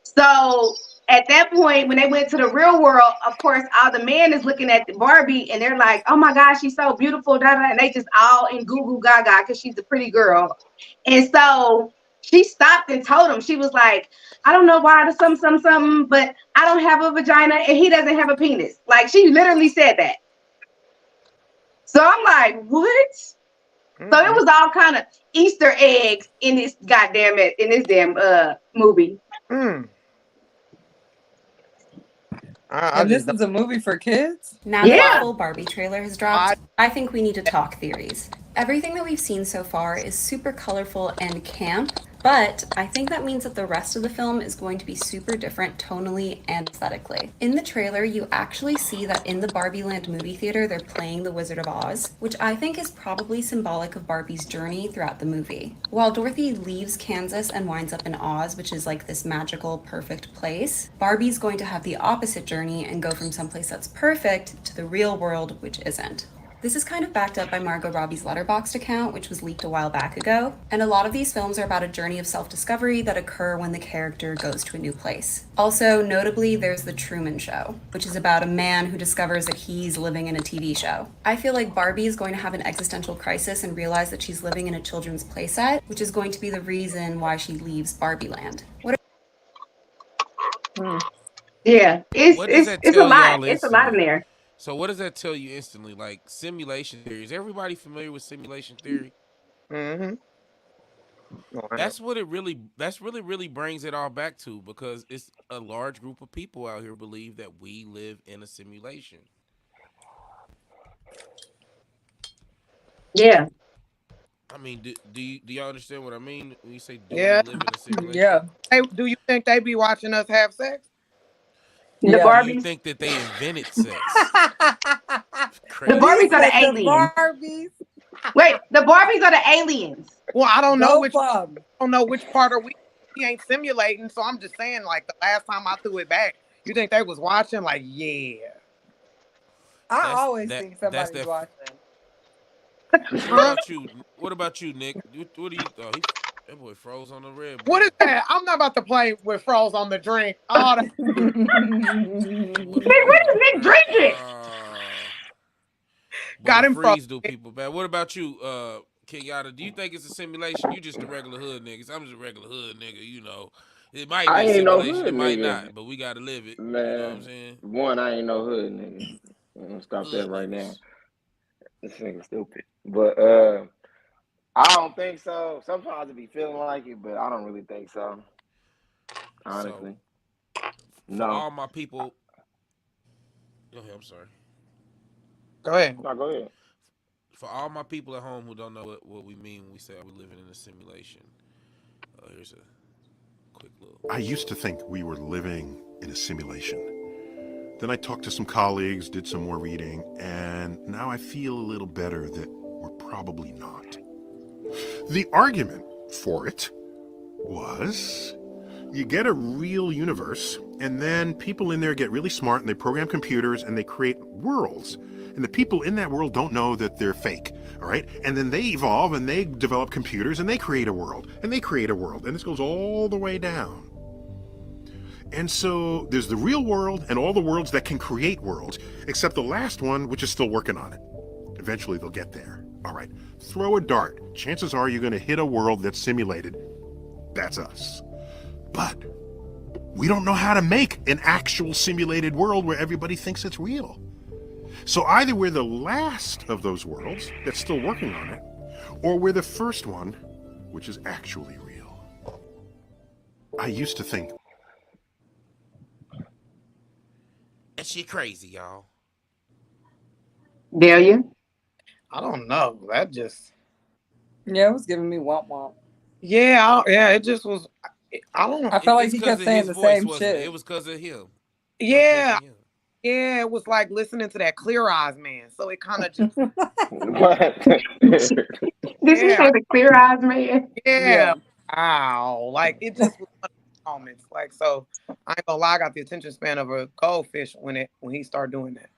So at that point, when they went to the real world, of course, all the men is looking at the Barbie and they're like, "Oh my gosh, she's so beautiful!" And they just all in goo goo gaga because she's a pretty girl. And so she stopped and told him, she was like, "I don't know why the something, but I don't have a vagina and he doesn't have a penis." Like she literally said that. So I'm like, what? So it was all kind of Easter eggs in this damn movie. And this is a movie for kids? Now that the full Barbie trailer has dropped, I think we need to talk theories. Everything that we've seen so far is super colorful and camp, but I think that means that the rest of the film is going to be super different tonally and aesthetically. In the trailer, you actually see that in the Barbie Land movie theater, they're playing The Wizard of Oz, which I think is probably symbolic of Barbie's journey throughout the movie. While Dorothy leaves Kansas and winds up in Oz, which is like this magical, perfect place, Barbie's going to have the opposite journey and go from someplace that's perfect to the real world, which isn't. This is kind of backed up by Margot Robbie's Letterboxd account, which was leaked a while back ago. And a lot of these films are about a journey of self-discovery that occur when the character goes to a new place. Also, notably, there's The Truman Show, which is about a man who discovers that he's living in a TV show. I feel like Barbie is going to have an existential crisis and realize that she's living in a children's playset, which is going to be the reason why she leaves Barbie Land. Yeah, What does that it's a tell lot. y'all It's a lot in instantly? there. So what does that tell you instantly? Like simulation theory. Is everybody familiar with simulation theory? Mm-hmm. That's what it really. That's really brings it all back to, because it's a large group of people out here believe that we live in a simulation. Yeah. I mean, do y'all understand what I mean when you say do Yeah. we live in a simulation? Yeah. Hey, do you think they be watching us have sex? The Do you Barbies. think that they invented sex? The Crazy. Barbies are the The aliens. Barbies. Wait, the Barbies are the aliens. Well, I don't know which. Both of 'em. I don't know which part are we ain't simulating. So I'm just saying, like the last time I threw it back, you think they was watching? Like, yeah. I always think somebody's that- watching. What about you, Nick? What do you? Oh, that boy froze on the red. What is that? I'm not about to play with froze on the drink. Oh, Nick, what is Nick drinking? Got him freeze froze. do people bad. What about you, Kenyatta? Do you think it's a simulation? You just a regular hood nigga. I'm just a regular hood nigga. You know, it might be I a ain't no simulation. hood It might nigga. not, but we gotta live it. Man, you know what I'm saying? One, I ain't no hood nigga. I'm gonna stop that right now. This nigga stupid. But I don't think so. Sometimes it be feeling like it, but I don't really think so. Honestly. For all my people. Go ahead. I'm sorry. Go ahead. No, go ahead. For all my people at home who don't know what we mean when we say we're living in a simulation, here's a quick little. I used to think we were living in a simulation. Then I talked to some colleagues, did some more reading, and now I feel a little better that we're probably not. The argument for it was you get a real universe, and then people in there get really smart and they program computers and they create worlds. And the people in that world don't know that they're fake, all right? And then they evolve and they develop computers and they create a world, and they create a world, and this goes all the way down. And so there's the real world and all the worlds that can create worlds, except the last one, which is still working on it. Eventually they'll get there. All right, throw a dart. Chances are you're going to hit a world that's simulated. That's us. But we don't know how to make an actual simulated world where everybody thinks it's real. So either we're the last of those worlds that's still working on it, or we're the first one, which is actually real. I used to think. That shit crazy, y'all. Dare you? I don't know. That just. Yeah, it was giving me womp womp. Yeah, it just was. I don't know. I felt like he kept saying the same shit. It was because of him. Yeah. Yeah, it was like listening to that Clear Eyes man. So it kind of just. Did you say the Clear Eyes man? Yeah. Wow. Like it just was one of those moments. Like, so I ain't gonna lie, I got the attention span of a goldfish when he started doing that.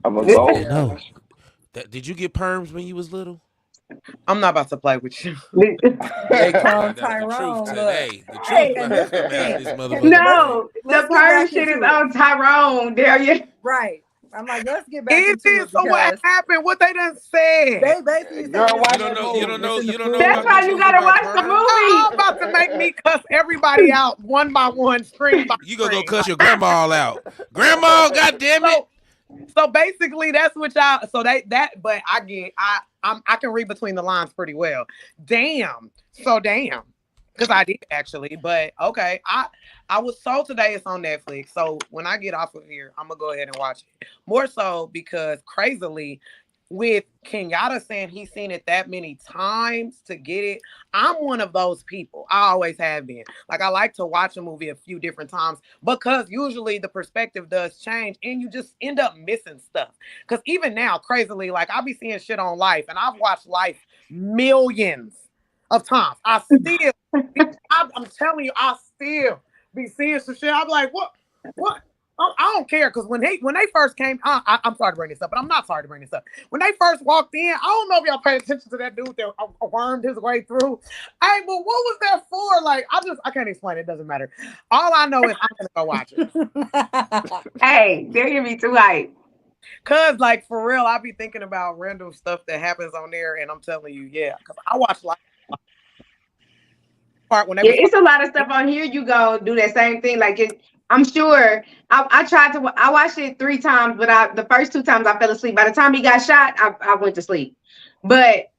I'm a goldfish. No. Did you get perms when you was little? I'm not about to play with you. Hey, Clone Tyrone. The truth about this motherfucker. No, the perm shit is on Tyrone. Dare you? Right. I'm like, let's get back into it. So what happened? What they done said? They basically You don't know. That's why you gotta watch the movie. I'm about to make me cuss everybody out one by one, screen by You gonna go cuss your grandma all out. Grandma, goddamn it. So basically, that's what y'all. So but I get. I can read between the lines pretty well. Damn. So damn. Because I did actually, but okay. I was told today it's on Netflix. So when I get off of here, I'm gonna go ahead and watch it. More so because crazily, with Kenyatta saying he's seen it that many times to get it, I'm one of those people. I always have been. Like I like to watch a movie a few different times because usually the perspective does change and you just end up missing stuff. Because even now, crazily, like I'll be seeing shit on Life and I've watched Life millions of times. I'm telling you, I still be seeing some shit. I'm like, what? I don't care because when they first came, I'm sorry to bring this up, but I'm not sorry to bring this up. When they first walked in, I don't know if y'all paid attention to that dude that wormed his way through. Hey, but what was that for? Like, I can't explain it. It doesn't matter. All I know is I'm gonna go watch it. Hey, they're gonna be too hype. Cause like for real, I be thinking about random stuff that happens on there, and I'm telling you, yeah, because I watch like part when they it's a lot of stuff on here. You go do that same thing. Like I'm sure I watched it 3 times, but the first 2 times I fell asleep. By the time he got shot, I went to sleep. But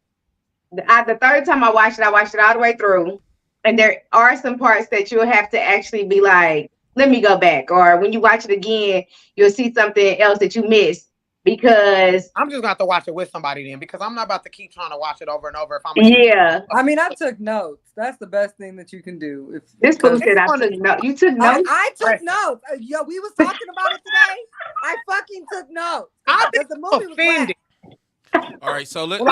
the 3rd time I watched it all the way through. And there are some parts that you'll have to actually be like, let me go back. Or when you watch it again, you'll see something else that you missed. Because I'm just gonna have to watch it with somebody then, because I'm not about to keep trying to watch it over and over. If I'm I mean, I took notes. That's the best thing that you can do. This fool said I took notes. You took notes? I took notes. Yo, we was talking about it today. I fucking took notes. Because the movie was offended. All right, so let's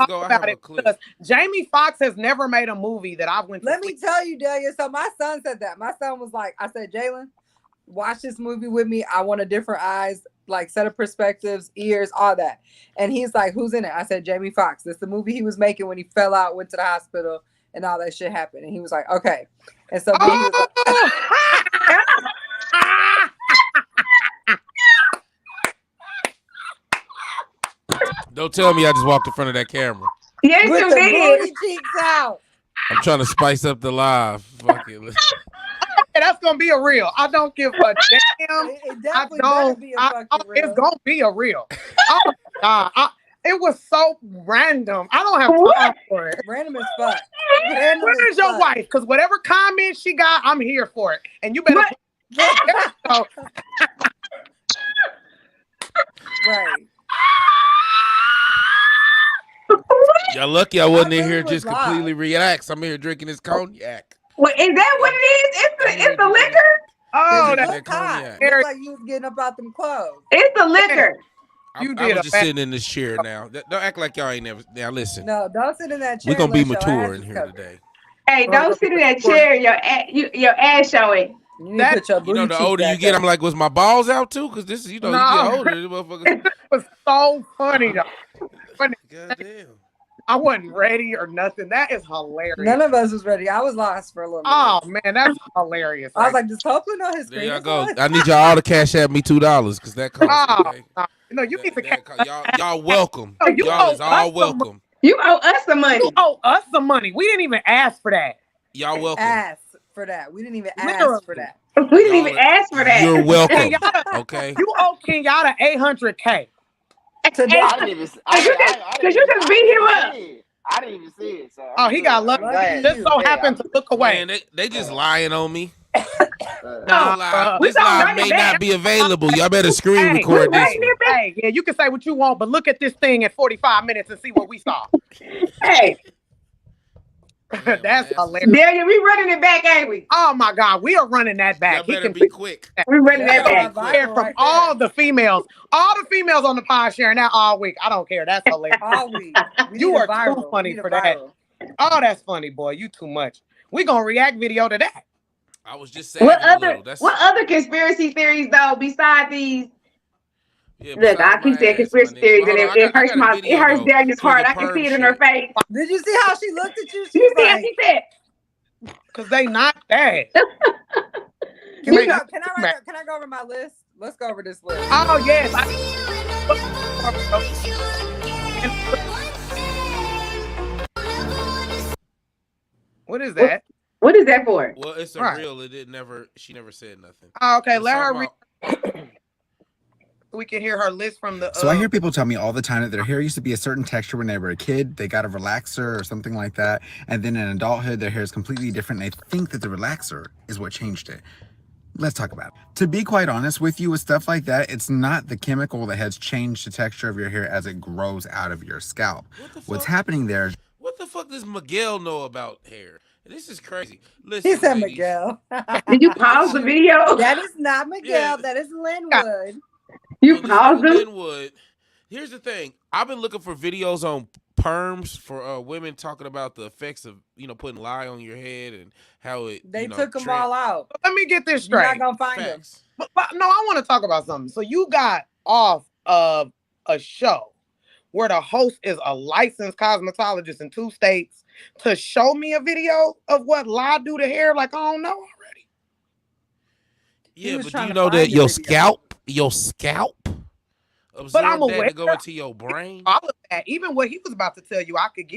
go. I have a clip. Jamie Foxx has never made a movie that I've went to. Let me tell you, Delia. So my son said that. My son was like, I said, Jalen, watch this movie with me. I want a different eyes, like set of perspectives, ears, all that. And he's like, who's in it? I said, Jamie Foxx. This is the movie he was making when he fell out, went to the hospital, and all that shit happened. And he was like, okay. And so then he was like, Don't tell me I just walked in front of that camera. Yes, with you the did. booty cheeks out. I'm trying to spice up the live. Fuck it. That's gonna be a reel. I don't give a damn. It definitely better be a fucking reel. It's gonna be a reel. Oh my God. It was so random. I don't have time for it. Random as fuck. Where is your wife? Because whatever comment she got, I'm here for it. And you better. Right. Y'all lucky I wasn't in here just completely relaxed. I'm here drinking this cognac. Well, is that what it is? It's the liquor? Oh, that's cognac. Looked like you was getting up out them clothes. It's the liquor. I was just sitting in this chair now. Don't act like y'all ain't never. Now listen. No, don't sit in that chair. We're gonna be mature in here today. Hey, don't sit in that chair. Your ass showing. You know, the older you get, I'm like, was my balls out too? Because this is, you get older. Motherfuckers. It was so funny though. Funny. Goddamn. I wasn't ready or nothing. That is hilarious. None of us was ready. I was lost for a little bit. Oh man, that's hilarious. I was like, does Copeland know his screen? There y'all go. I need y'all all to cash at me $2 because that costs. Okay? No, you need to y'all welcome. You y'all is all welcome. You owe us some money. You owe us some money. We didn't even ask for that. Y'all welcome. Ask for that. We didn't even ask for that. We didn't even ask for that. You're welcome. Okay. You owe Kenyatta $800K. Today. I didn't even. Because you just beat him up. I didn't even see it. So he got lucky. Just so happened to look away. Man, they just lying on me. This We lie may not be available. Y'all better screen record this. Hey, yeah, you can say what you want, but look at this thing at 45 minutes and see what we saw. Hey. That's hilarious. There, we running it back, ain't we? Oh my God, we are running that back. Y'all better be quick. We running that back. From all the females on the pod sharing that all week. I don't care. That's hilarious. All week. You are too funny for that. Oh, that's funny, boy. You too much. We gonna react video to that. I was just saying. What other conspiracy theories though besides these? Yeah, look, I keep saying conspiracy theories, and it hurts Daniel's heart. I can see it in her face. Did you see how she looked at you? You see how she said? Because they not that. Can I go over my list? Let's go over this list. Oh yes. What is that? What is that for? Well, it's a reel. She never said nothing. Oh, okay, let her read. We can hear her list from the. So I hear people tell me all the time that their hair used to be a certain texture when they were a kid. They got a relaxer or something like that, and then in adulthood, their hair is completely different. And they think that the relaxer is what changed it. Let's talk about it. To be quite honest with you, with stuff like that, it's not the chemical that has changed the texture of your hair as it grows out of your scalp. What's happening there is. What the fuck does Miguel know about hair? This is crazy. Listen, he said Miguel. Did you pause the video? That is not Miguel. Yeah. That is Linwood. You paused them? Linwood. Here's the thing. I've been looking for videos on perms for women talking about the effects of putting lye on your head and how it They took them all out. Let me get this You're not straight. gonna find them. Facts. But no, I want to talk about something. So you got off of a show where the host is a licensed cosmetologist in 2 states to show me a video of what lye do to hair. Like, I don't know already. Yeah, was but do trying you to know that find a your video. scalp But I'm absorb that aware to go into your brain? all of that. Even what he was about to tell you, I could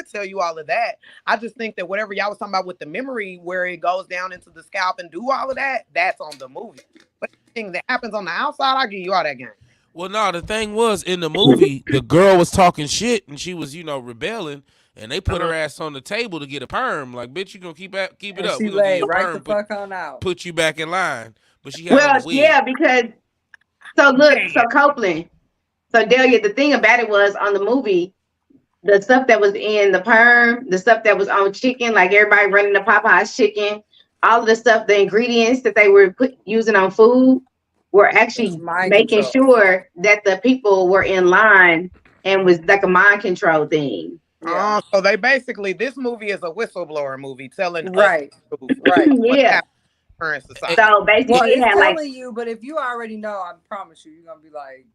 tell you all of that. I just think that whatever y'all was talking about with the memory, where it goes down into the scalp and do all of that, that's on the movie. But anything that happens on the outside, I'll give you all that game. Well, no, the thing was in the movie, the girl was talking shit and she was, rebelling, and they put her ass on the table to get a perm. Like, bitch, you gonna keep it And up. she We gonna give laid you a right perm, the fuck on out. put you back in line. But she had on Well, a wig. yeah, because so look, so Copeland, so Delia, the thing about it was on the movie, the stuff that was in the perm, the stuff that was on chicken, like everybody running the Popeyes chicken, all of the stuff, the ingredients that they were using on food were actually making sure that the people were in line and was like a mind control thing. Yeah. So they basically, this movie is a whistleblower movie telling Right. us the truth. Right. Yeah. Current society. So basically, Well, it it's had telling you, but if you already know, I promise you're gonna be like,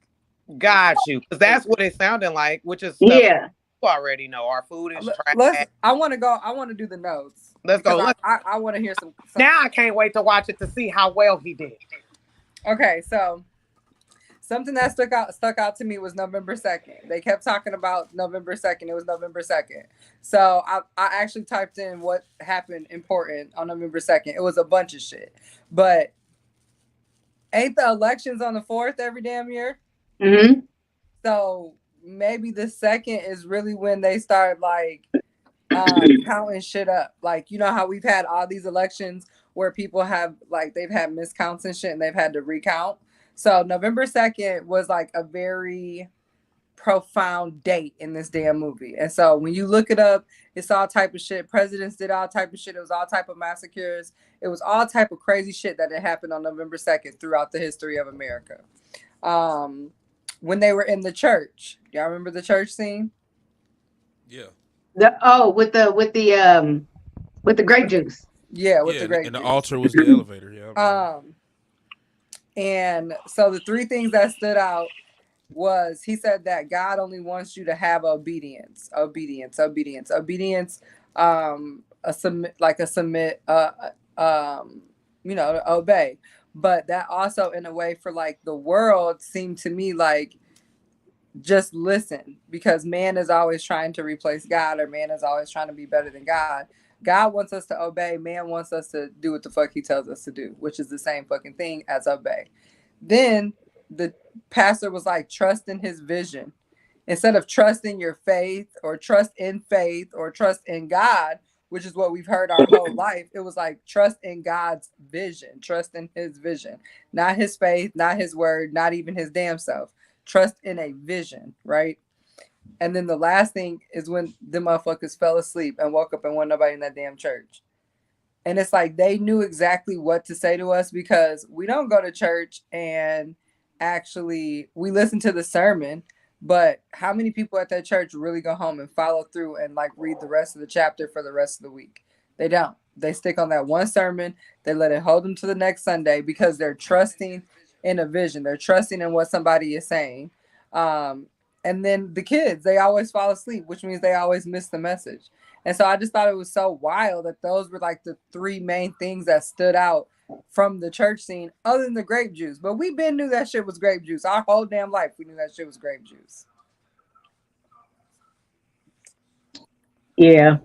got you, because that's what it sounded like, which is stuff you already know. Our food is trash. I want to do the notes. Let's go. I want to hear some. Now I can't wait to watch it to see how well he did. Okay, so something that stuck out to me was November 2nd. They kept talking about November 2nd. It was November 2nd. So I actually typed in what happened important on November 2nd. It was a bunch of shit. But ain't the elections on the 4th every damn year? Mm-hmm. So maybe the 2nd is really when they start like counting shit up. Like, you know how we've had all these elections where people have like they've had miscounts and shit and they've had to recount. So November 2nd was like a very profound date in this damn movie. And so when you look it up, it's all type of shit. Presidents did all type of shit. It was all type of massacres. It was all type of crazy shit that had happened on November 2nd throughout the history of America. When they were in the church, y'all remember the church scene? Yeah. With the grape juice. Yeah, with the grape and juice. the altar was the elevator. Yeah. And so the 3 things that stood out was he said that God only wants you to have obedience, to obey. But that also in a way for like the world seemed to me like just listen, because man is always trying to replace God, or man is always trying to be better than God. God wants us to obey. Man wants us to do what the fuck he tells us to do, which is the same fucking thing as obey. Then the pastor was like, trust in his vision. Instead of trust in your faith or trust in God, which is what we've heard our whole life, it was like, trust in God's vision, trust in his vision, not his faith, not his word, not even his damn self. Trust in a vision, right? And then the last thing is when the motherfuckers fell asleep and woke up and wasn't nobody in that damn church. And it's like they knew exactly what to say to us, because we don't go to church and actually we listen to the sermon, but how many people at that church really go home and follow through and like read the rest of the chapter for the rest of the week? They don't. They stick on that one sermon. They let it hold them to the next Sunday because they're trusting in a vision. They're trusting in what somebody is saying. And then the kids, they always fall asleep, which means they always miss the message. And so I just thought it was so wild that those were like the 3 main things that stood out from the church scene, other than the grape juice. But we been knew that shit was grape juice. Our whole damn life, we knew that shit was grape juice. Yeah.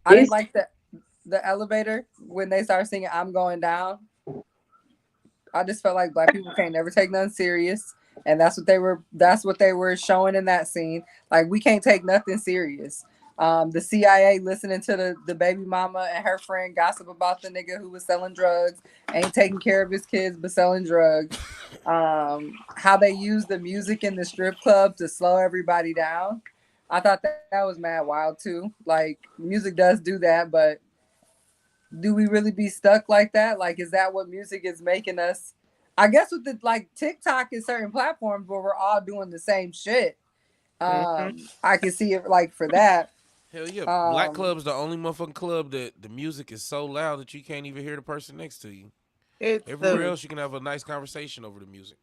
I didn't like the elevator when they started singing "I'm Going Down." I just felt like black people can't never take nothing serious. And that's what they were showing in that scene. Like, we can't take nothing serious. The CIA listening to the baby mama and her friend gossip about the nigga who was selling drugs, ain't taking care of his kids but selling drugs. How they use the music in the strip club to slow everybody down. I thought that was mad wild too. Like, music does do that, but do we really be stuck like that? Like, is that what music is making us? I guess with the like TikTok and certain platforms where we're all doing the same shit, I can see it like for that. Hell yeah, Black Club is the only motherfucking club that the music is so loud that you can't even hear the person next to you. Everywhere else, you can have a nice conversation over the music.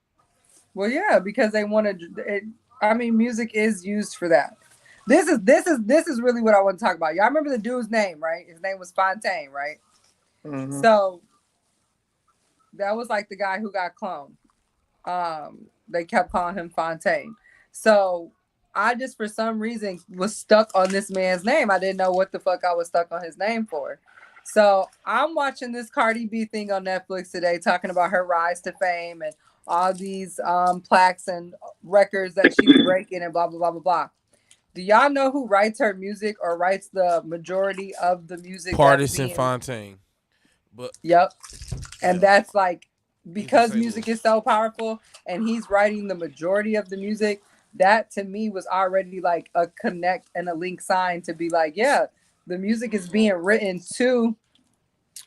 Well, yeah, because they want to. I mean, music is used for that. This is really what I want to talk about. Y'all remember the dude's name, right? His name was Fontaine, right? Mm-hmm. So that was like the guy who got cloned. They kept calling him Fontaine. So I just, for some reason, was stuck on this man's name. I didn't know what the fuck I was stuck on his name for. So I'm watching this Cardi B thing on Netflix today, talking about her rise to fame and all these plaques and records that she's breaking and blah, blah, blah, blah, blah. Do y'all know who writes her music or writes the majority of the music? Partisan Fontaine. But yep. And yeah. That's like, because music is so powerful and he's writing the majority of the music, that to me was already like a connect and a link sign to be like, yeah, the music is being written to.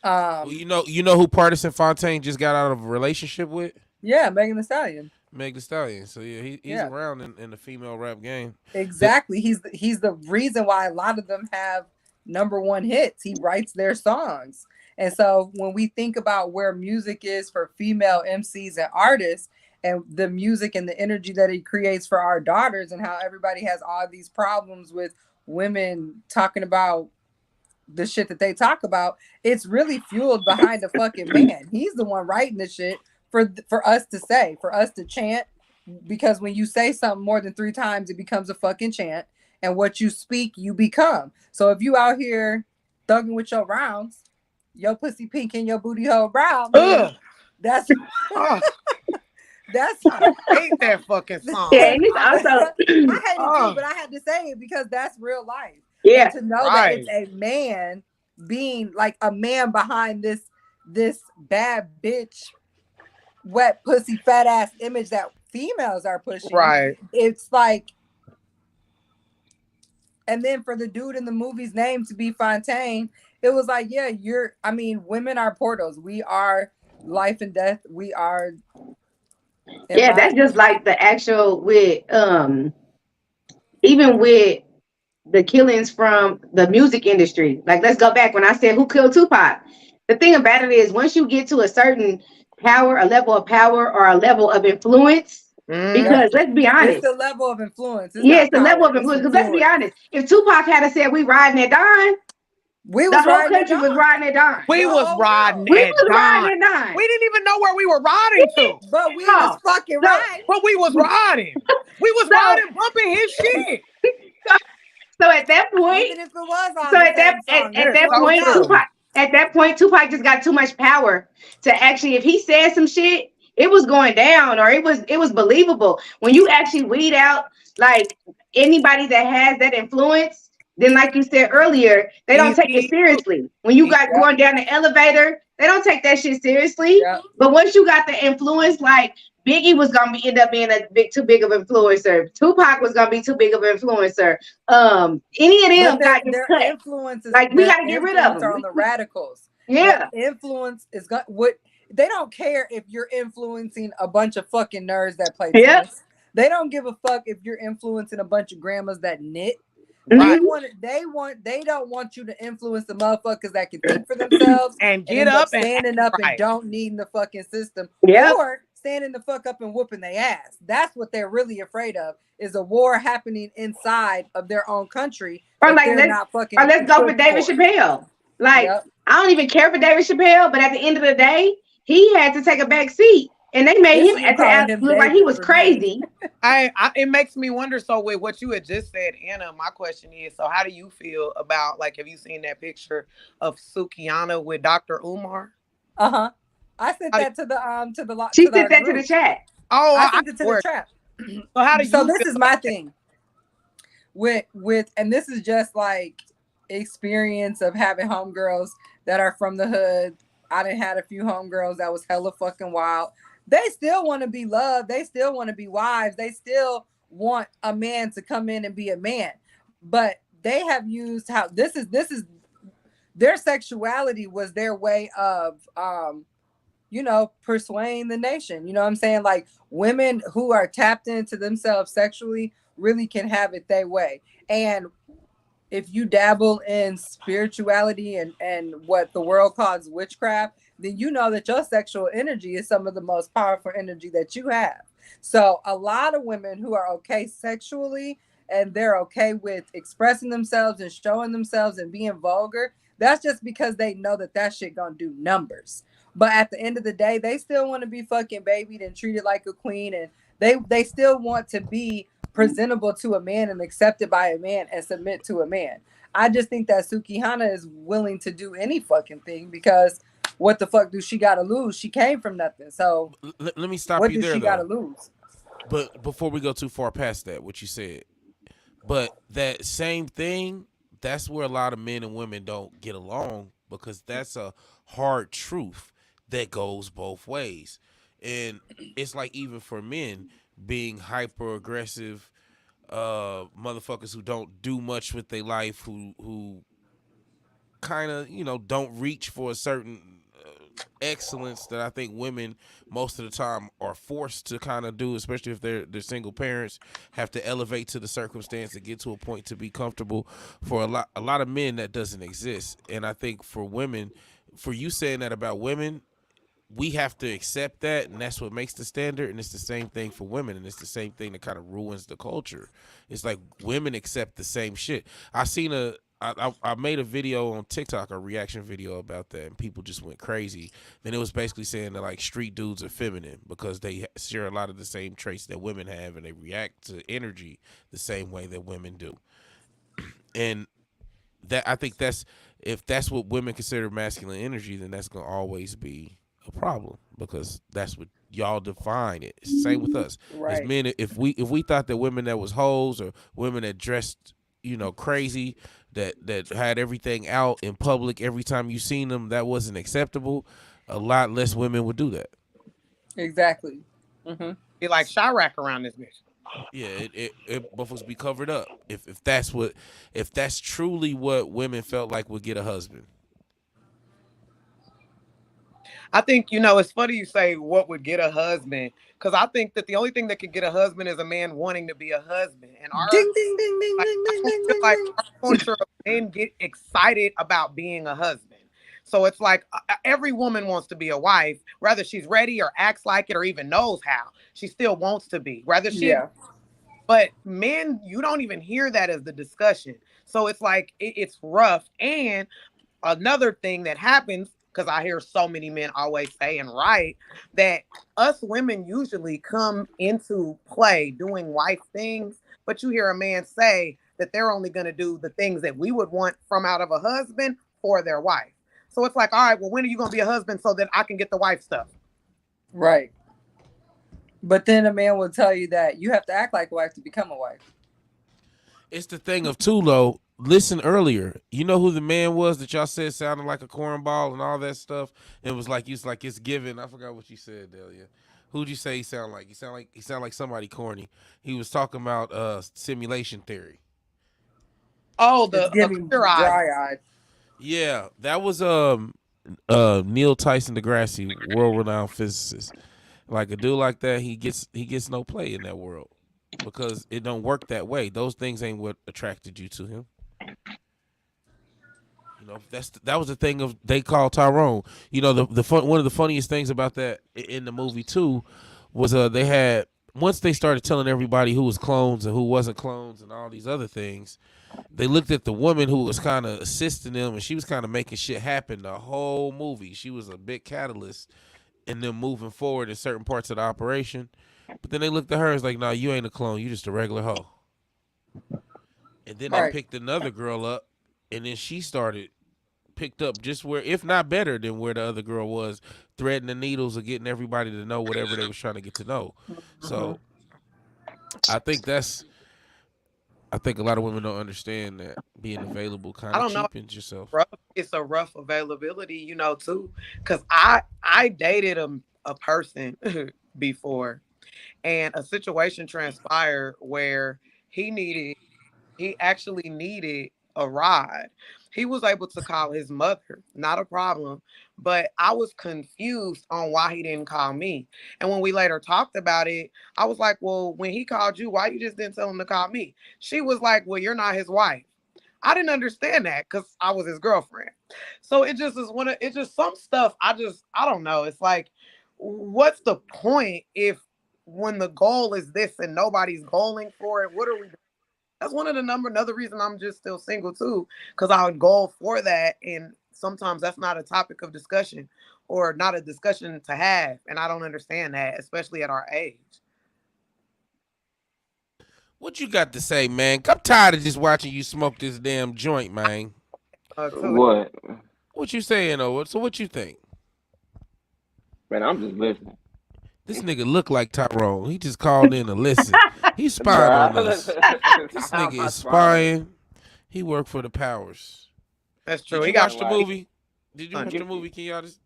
Well, you know who Partisan Fontaine just got out of a relationship with? Yeah, Megan Thee Stallion. Megan Thee Stallion. So yeah, he's around in the female rap game. Exactly. He's the reason why a lot of them have #1 hits. He writes their songs. And so when we think about where music is for female MCs and artists, and the music and the energy that it creates for our daughters, and how everybody has all these problems with women talking about the shit that they talk about, it's really fueled behind the fucking man. He's the one writing the shit for us to say, for us to chant, because when you say something more than 3 times, it becomes a fucking chant, and what you speak, you become. So if you out here thugging with your rounds, your pussy pink and your booty hole brown, that's that's I hate that fucking song. Yeah, and it's also I hate it too, but I had to say it because that's real life. Yeah, and to know that it's a man being like a man behind this bad bitch, wet pussy, fat ass image that females are pushing. Right. It's like, and then for the dude in the movie's name to be Fontaine, it was like, yeah, women are portals. We are life and death. We are. Yeah, that's just like the actual with even with the killings from the music industry. Like, let's go back when I said who killed Tupac. The thing about it is, once you get to a certain power, a level of power, or a level of influence, because let's be honest, it's the level of influence. It's the level of influence. Because let's be honest, if Tupac had said we riding at dawn, the whole country was riding at dawn. We was riding at dawn. We didn't even know where we were riding to. But we was fucking riding. But we was riding. We was riding, bumping his shit. So at that point, even if it was on at that point, Tupac just got too much power to actually, if he said some shit, it was going down, or it was believable. When you actually weed out like anybody that has that influence, then like you said earlier, they don't take it seriously. When you got going down the elevator, they don't take that shit seriously. But once you got the influence, like Biggie was gonna end up being too big of an influencer. Tupac was gonna be too big of an influencer. Any of them got cut. Influences, like we gotta get rid of them. On the radicals. Yeah, their influence is what they don't care if you're influencing a bunch of fucking nerds that play tennis. They don't give a fuck if you're influencing a bunch of grandmas that knit. They don't want you to influence the motherfuckers that can think for themselves and get up and standing up and don't need in the fucking system, or standing the fuck up and whooping their ass. That's what they're really afraid of, is a war happening inside of their own country. Or like let's go for David Chappelle. Like, I don't even care for David Chappelle, but at the end of the day, he had to take a back seat. And they made him look like he was crazy. It makes me wonder. So with what you had just said, Anna, my question is: so how do you feel about, like, have you seen that picture of Sukiana with Dr. Umar? I sent that to the. She sent that to the chat. Oh, I sent it to the chat. So how do you? So this is my thing. With and this is just like experience of having homegirls that are from the hood. I done had a few homegirls that was hella fucking wild. They still want to be loved. They still want to be wives. They still want a man to come in and be a man. But they have used how this is their sexuality was their way of persuading the nation. You know what I'm saying? Like, women who are tapped into themselves sexually really can have it their way. And if you dabble in spirituality and what the world calls witchcraft, then you know that your sexual energy is some of the most powerful energy that you have. So a lot of women who are okay sexually and they're okay with expressing themselves and showing themselves and being vulgar, that's just because they know that that shit gonna do numbers. But at the end of the day, they still want to be fucking babied and treated like a queen, and they still want to be presentable to a man and accepted by a man and submit to a man. I just think that Sukihana is willing to do any fucking thing because what the fuck do she gotta lose? She came from nothing. So Let me stop what you does there she gotta though. lose? But before we go too far past that, what you said, but that same thing, that's where a lot of men and women don't get along because that's a hard truth that goes both ways. And it's like even for men being hyper aggressive, motherfuckers who don't do much with their life, who kind of, don't reach for a certain excellence that I think women most of the time are forced to kind of do, especially if they're single parents, have to elevate to the circumstance and get to a point to be comfortable. For a lot of men that doesn't exist. And I think for women, for you saying that about women, we have to accept that, and that's what makes the standard. And it's the same thing for women, and it's the same thing that kind of ruins the culture. It's like women accept the same shit. I made a video on TikTok, a reaction video about that, and people just went crazy. Then it was basically saying that like street dudes are feminine because they share a lot of the same traits that women have, and they react to energy the same way that women do. And that, I think that's, if that's what women consider masculine energy, then that's gonna always be a problem because that's what y'all define it. It's the same with us as Right. men. If we thought that women that was hoes or women that dressed crazy, that had everything out in public every time you seen them, that wasn't acceptable, a lot less women would do that. Exactly. Mm-hmm. Be like Chirac around this bitch. Yeah, it motherfuckers be covered up if that's truly what women felt like would get a husband. I think, it's funny you say what would get a husband, because I think that the only thing that could get a husband is a man wanting to be a husband. And Ding ding ding ding like, ding I ding don't ding feel ding like ding. our culture of men get excited about being a husband. So it's like every woman wants to be a wife, whether she's ready or acts like it or even knows how. She still wants to be, whether she. Yeah. But men, you don't even hear that as the discussion. So it's like it's rough. And another thing that happens, because I hear so many men always say and write that us women usually come into play doing wife things, but you hear a man say that they're only going to do the things that we would want from out of a husband for their wife. So it's like, all right, well, when are you going to be a husband so that I can get the wife stuff? Right. But then a man will tell you that you have to act like a wife to become a wife. It's the thing of Tulo. Listen earlier. You know who the man was that y'all said sounded like a cornball and all that stuff? It was like it's given. I forgot what you said, Delia. Who'd you say he sound like? He sound like somebody corny. He was talking about simulation theory. Oh, It's the giving clear eyes. dry eyed. Yeah, that was Neil Tyson DeGrasse, world renowned physicist. Like a dude like that, he gets no play in that world because it don't work that way. Those things ain't what attracted you to him. That was the thing of they call Tyrone. One of the funniest things about that in the movie too was they had, once they started telling everybody who was clones and who wasn't clones and all these other things, they looked at the woman who was kind of assisting them, and she was kind of making shit happen the whole movie. She was a big catalyst in them moving forward in certain parts of the operation. But then they looked at her as like, "No, you ain't a clone. You just a regular hoe." And then they Right. picked another girl up, and then she picked up just where, if not better than where the other girl was, threading the needles or getting everybody to know whatever they was trying to get to know. So I think a lot of women don't understand that being available kind I of don't know. cheapens yourself. It's a rough availability, too. Because I dated a person before, and a situation transpired where he actually needed a ride. He was able to call his mother, not a problem. But I was confused on why he didn't call me. And when we later talked about it, I was like, well, when he called you, why you just didn't tell him to call me? She was like, well, you're not his wife. I didn't understand that because I was his girlfriend. So it just is it's just some stuff I don't know. It's like, what's the point if when the goal is this and nobody's goaling for it? What are we doing? That's one of another reason I'm just still single too, because I would goal for that. And sometimes that's not a topic of discussion or not a discussion to have. And I don't understand that, especially at our age. What you got to say, man? I'm tired of just watching you smoke this damn joint, man. What? What you saying, though? So what you think? Man, I'm just listening. This nigga look like Tyrone. He just called in to listen. He's spying on us. This nigga is spying. He worked for the powers. That's true. Did you watch the movie? Did you watch the movie? Can y'all just...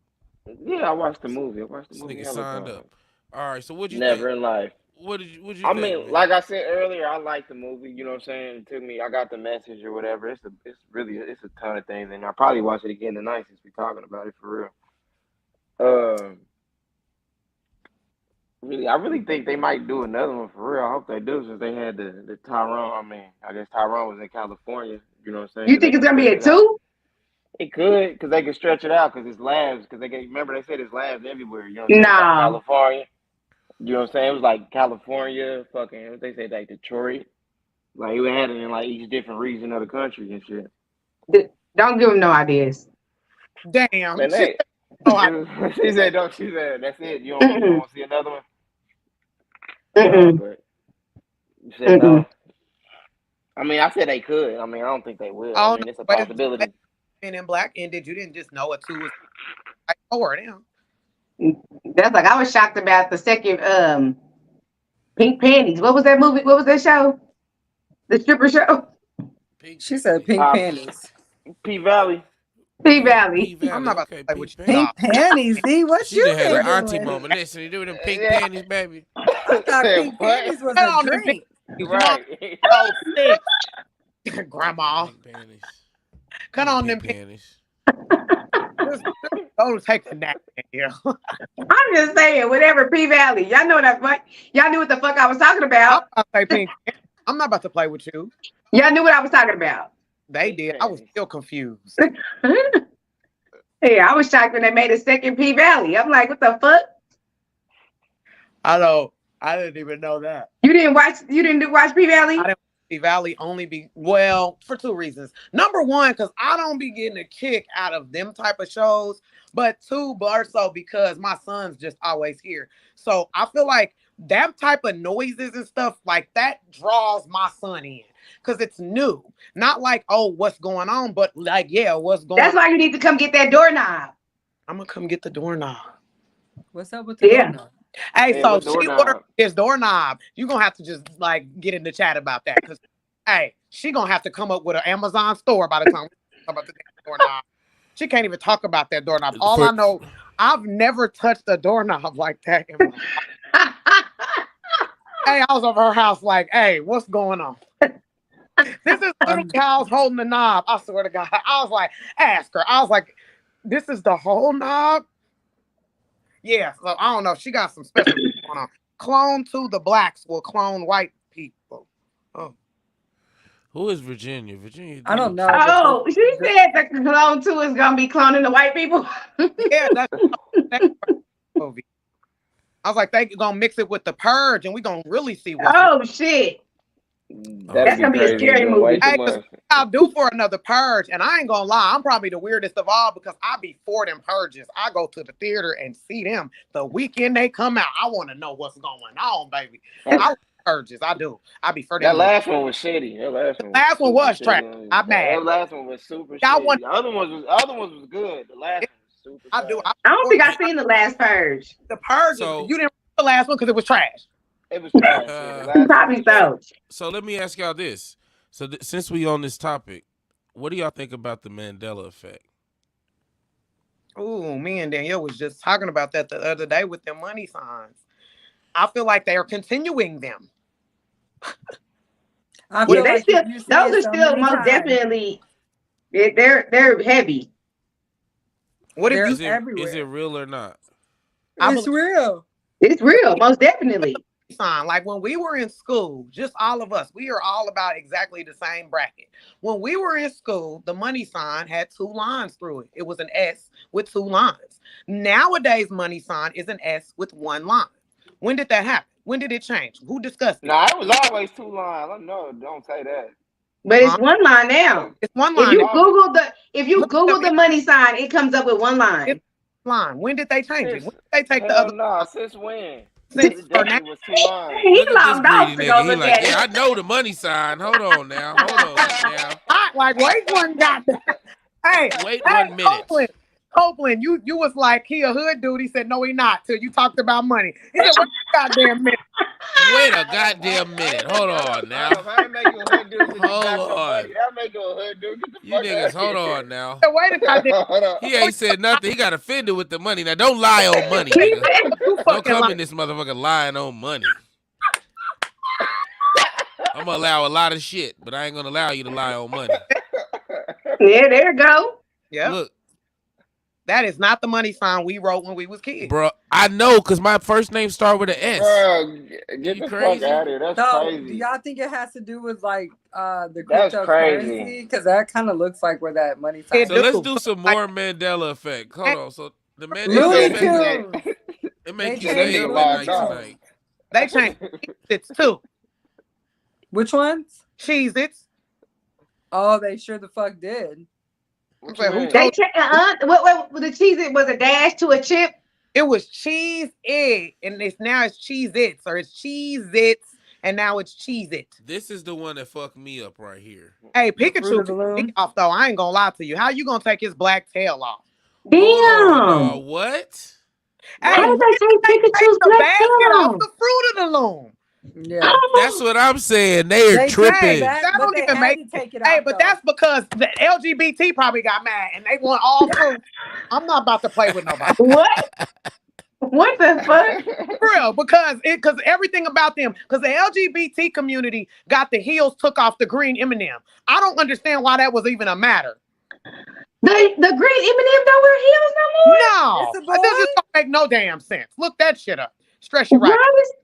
Yeah, I watched the movie. This nigga signed up. All right, so what'd you Never think? in life. What'd you I think, mean, man? like I said earlier, I like the movie. You know what I'm saying? It took me. I got the message or whatever. It's a ton of things, and I'll probably watch it again tonight since we're talking about it for real. I really think they might do another one for real. I hope they do since they had the Tyrone. I mean, I guess Tyrone was in California. You know what I'm saying? You think it's gonna be a 2? It could, because they can stretch it out because it's labs. Because remember they said it's labs everywhere. You know what I'm saying? Like Nah. California. You know what I'm saying? It was like California, fucking, what they say, like Detroit. Like, it had it in like each different region of the country and shit. Don't give them no ideas. Damn. Man, she said, she said, that's it. You don't want to see another one? But you said no. I mean, I said they could. I mean, I don't think they will. I mean, it's a possibility. And in Black ended, you didn't just know a 2 was like 4 now. That's like I was shocked about the second Pink Panties. What was that movie? What was that show? The stripper show? She said Pink Panties. P-Valley. P-Valley. I'm not about to play with you. Pink Panties, D. What She you done had been an auntie doing? moment. Listen, you do them pink panties, baby. I thought Pink Panties was a drink. Right. So sick. Grandma. Pink panties. Cut on them panties. Just go take a nap in here. I'm just saying, whatever, P-Valley. Y'all know y'all knew what the fuck I was talking about. I'm not about to play with you. Y'all knew what I was talking about. They did. I was still confused. Yeah, I was shocked when they made a second P-Valley. I'm like, what the fuck? I know. I didn't even know that. You didn't watch P-Valley? I didn't watch P-Valley for 2 reasons. Number one, because I don't be getting a kick out of them type of shows. But 2, more so because my son's just always here. So I feel like that type of noises and stuff like that draws my son in. Because it's new. Not like, oh, what's going on? But like, yeah, what's going on? That's why you need to come get that doorknob. I'm going to come get the doorknob. What's up with the doorknob? Hey, so she ordered his doorknob. You're going to have to just like get in the chat about that. Because, hey, she going to have to come up with an Amazon store by the time we talk about the doorknob. She can't even talk about that doorknob. All I know, I've never touched a doorknob like that in my life. Hey, I was over her house like, hey, what's going on? This is little Kyle's holding the knob. I swear to God. I was like, ask her. I was like, this is the whole knob? Yeah, so I don't know. She got some special going on. Clone 2, the blacks will clone white people. Oh. Who is Virginia? Virginia. I don't know. Oh, she said the clone 2 is gonna be cloning the white people. Yeah, that's movie. I was like, they gonna mix it with the Purge, and we gonna really see what. Oh shit. That's gonna be a scary movie. Hey, I'll do for another Purge, and I ain't gonna lie, I'm probably the weirdest of all because I be for them Purges. I go to the theater and see them the weekend they come out. I want to know what's going on, baby. I Purges, I do. I be for them. That last one was shitty. That last one was trash. I'm mad. That last one was super shitty. The other ones was good. The last one was super. I do. I don't think I've seen the last Purge. The Purge. You didn't read the last one because it was trash. It was trash. Probably so. So let me ask y'all this. So since we on this topic, what do y'all think about the Mandela effect? Oh, me and Danielle was just talking about that the other day with their money signs. I feel like they are continuing them. Yeah, those are still most definitely They're heavy. What if They're you? Is it real or not? It's real. It's real, most definitely. Sign. Like when we were in school, just all of us, we are all about exactly the same bracket. When we were in school, the money sign had 2 lines through it. It was an S with 2 lines. Nowadays, money sign is an S with 1 line. When did that happen? When did it change? Who discussed it? Nah, it was always 2 lines. No, don't say that. But it's 1 line now. It's 1 If line. you Google the money sign, it comes up with 1 line. It's line. When did they change it? When did they take the other? No, since when? Since It definitely was 2 lines. He Look at this logged off greedy to go nigga. He look like, at yeah, I it. know the money sign. Hold on now. Like, wait one goddamn. Hey, Wait 1 minute. Copeland, you was like, he a hood dude. He said, no, he not. Till you talked about money. He said, wait a goddamn minute. Wait a goddamn minute. Hold on now. I ain't make you a hood dude. Hold on. I'll make you a hood dude. Get the You fuck niggas, out hold of here. on now. Wait a goddamn. He ain't said nothing. He got offended with the money. Now, don't lie on money, nigga. Don't come in this motherfucker lying on money. I'm going to allow a lot of shit, but I ain't going to allow you to lie on money. Yeah, there you go. Yeah. Look. That is not the money sign we wrote when we was kids. Bro, I know because my first name started with an S. Bro, get you the crazy? fuck out of here. That's So, crazy. do y'all think it has to do with like the That's cryptocurrency? crazy. Because that kind of looks like where that money sign So let's do some more Mandela effect. Hold on. So the Mandela Looney effect, Tunes. it make They you changed stay the up at night logo. tonight. They changed it's 2. Which ones? Cheez-Its. Oh, they sure the fuck did. I'm saying, who They told what the cheese it was a dash to a chip? It was Cheese It, and it's Cheez-Its, or it's Cheez-Its, and now it's Cheez-It. This is the one that fucked me up right here. Hey, Pikachu took off though. I ain't gonna lie to you. How you gonna take his black tail off? Damn. What? Hey, How did they take Pikachu's the black basket tail off off? the Fruit of the Loom. Yeah. That's what I'm saying. They are tripping. That but don't they even had make to take it Hey, off, but though. that's because the LGBT probably got mad and they want all fruit. I'm not about to play with nobody. What? What the fuck? For real, because everything about them, because the LGBT community got the heels took off the green M&M. I don't understand why that was even a matter. The green M&M don't wear heels no more? No, It's a that just don't make no damn sense. Look that shit up. Stress you right.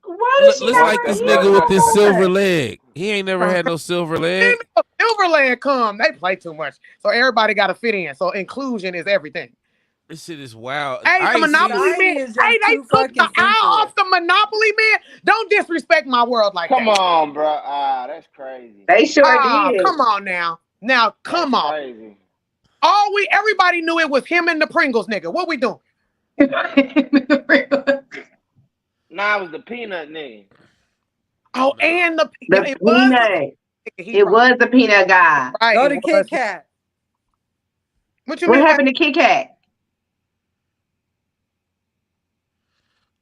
Why does she Looks not like wear this heels nigga with no this more? silver leg. He ain't never had no silver leg. Silverland come. They play too much. So everybody got to fit in. So inclusion is everything. This shit is wild. Hey, I the ain't Monopoly seen- man. Hey, they took the eye off the Monopoly man. Don't disrespect my world like Come that. on, bro. That's crazy. They sure did. Come on now. Now, come on. Crazy. Everybody knew it was him and the Pringles nigga. What we doing? Nah, it was the peanut nigga. Oh, and the peanut. It was the peanut guy. Right, Go it to was. Kit Kat. What you What mean? happened to Kit Kat?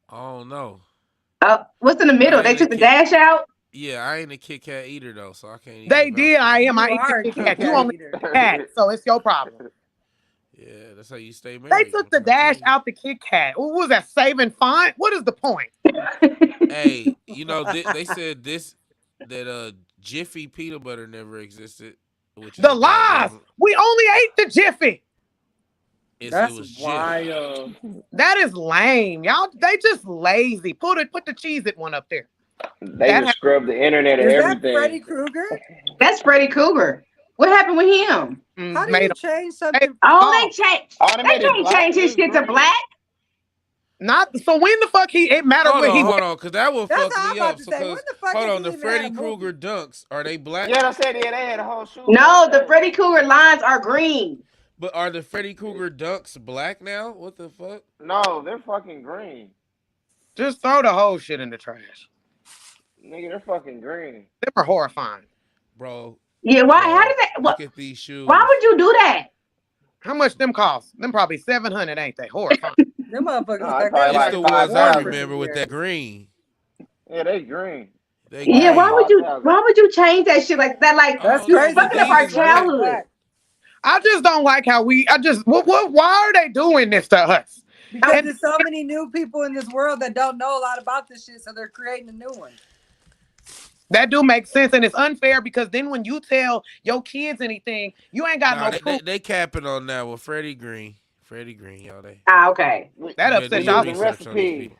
I don't know. What's in the middle? They took the dash out? Yeah, I ain't a Kit Kat eater though, so I can't. They did. I eat are the a Kit Kat. Kit You Kat only eater. eat Kit Kat, so it's your problem. Yeah, that's how you stay They married. took the dash out the Kit Kat. What was that? Saving fine? What is the point? Hey, you know they said that Jiffy peanut butter never existed, which is The lies. We only ate the Jiffy. It was Jif. wild. That is lame, y'all. They just lazy. Put the Cheez-It one up there. They just scrubbed the internet and Is that everything. Freddy Krueger? That's Freddy Krueger. What happened with him? How do you change something? They changed. Oh, they They made it can't black? change his It was shit to green. black. Not so. When the fuck it mattered Hold what he on, was. because that one That's fucked how I'm me about up. to say, when Because the fuck hold has on, he the even had Freddy a movie? Krueger dunks are they black? Yeah, I said they had a whole shoe. No, the Freddy Krueger lines are green. But are the Freddy Krueger dunks black now? What the fuck? No, they're fucking green. Just throw the whole shit in the trash. Nigga, they're fucking green. Them are horrifying. Bro. Yeah, why? Bro, How did that? Look at these shoes. Why would you do that? How much them cost? Them probably 700, ain't they? Horrifying. Them motherfuckers. Nah, like, probably It's like the ones I 5,000. remember with that green. Yeah, they green. They Yeah, green. why would you? 5,000. Why would you change that shit like that? Like That's you're crazy. fucking up our Jesus, black. childhood. I just don't like how why are they doing this to us? Because there's so many new people in this world that don't know a lot about this shit, so they're creating a new one. That do make sense, and it's unfair because then when you tell your kids anything, you ain't got Nah, no proof. they capping on that with Freddie Green. Y'all. Okay. That You better do upset your y'all. Using research on these recipes. people.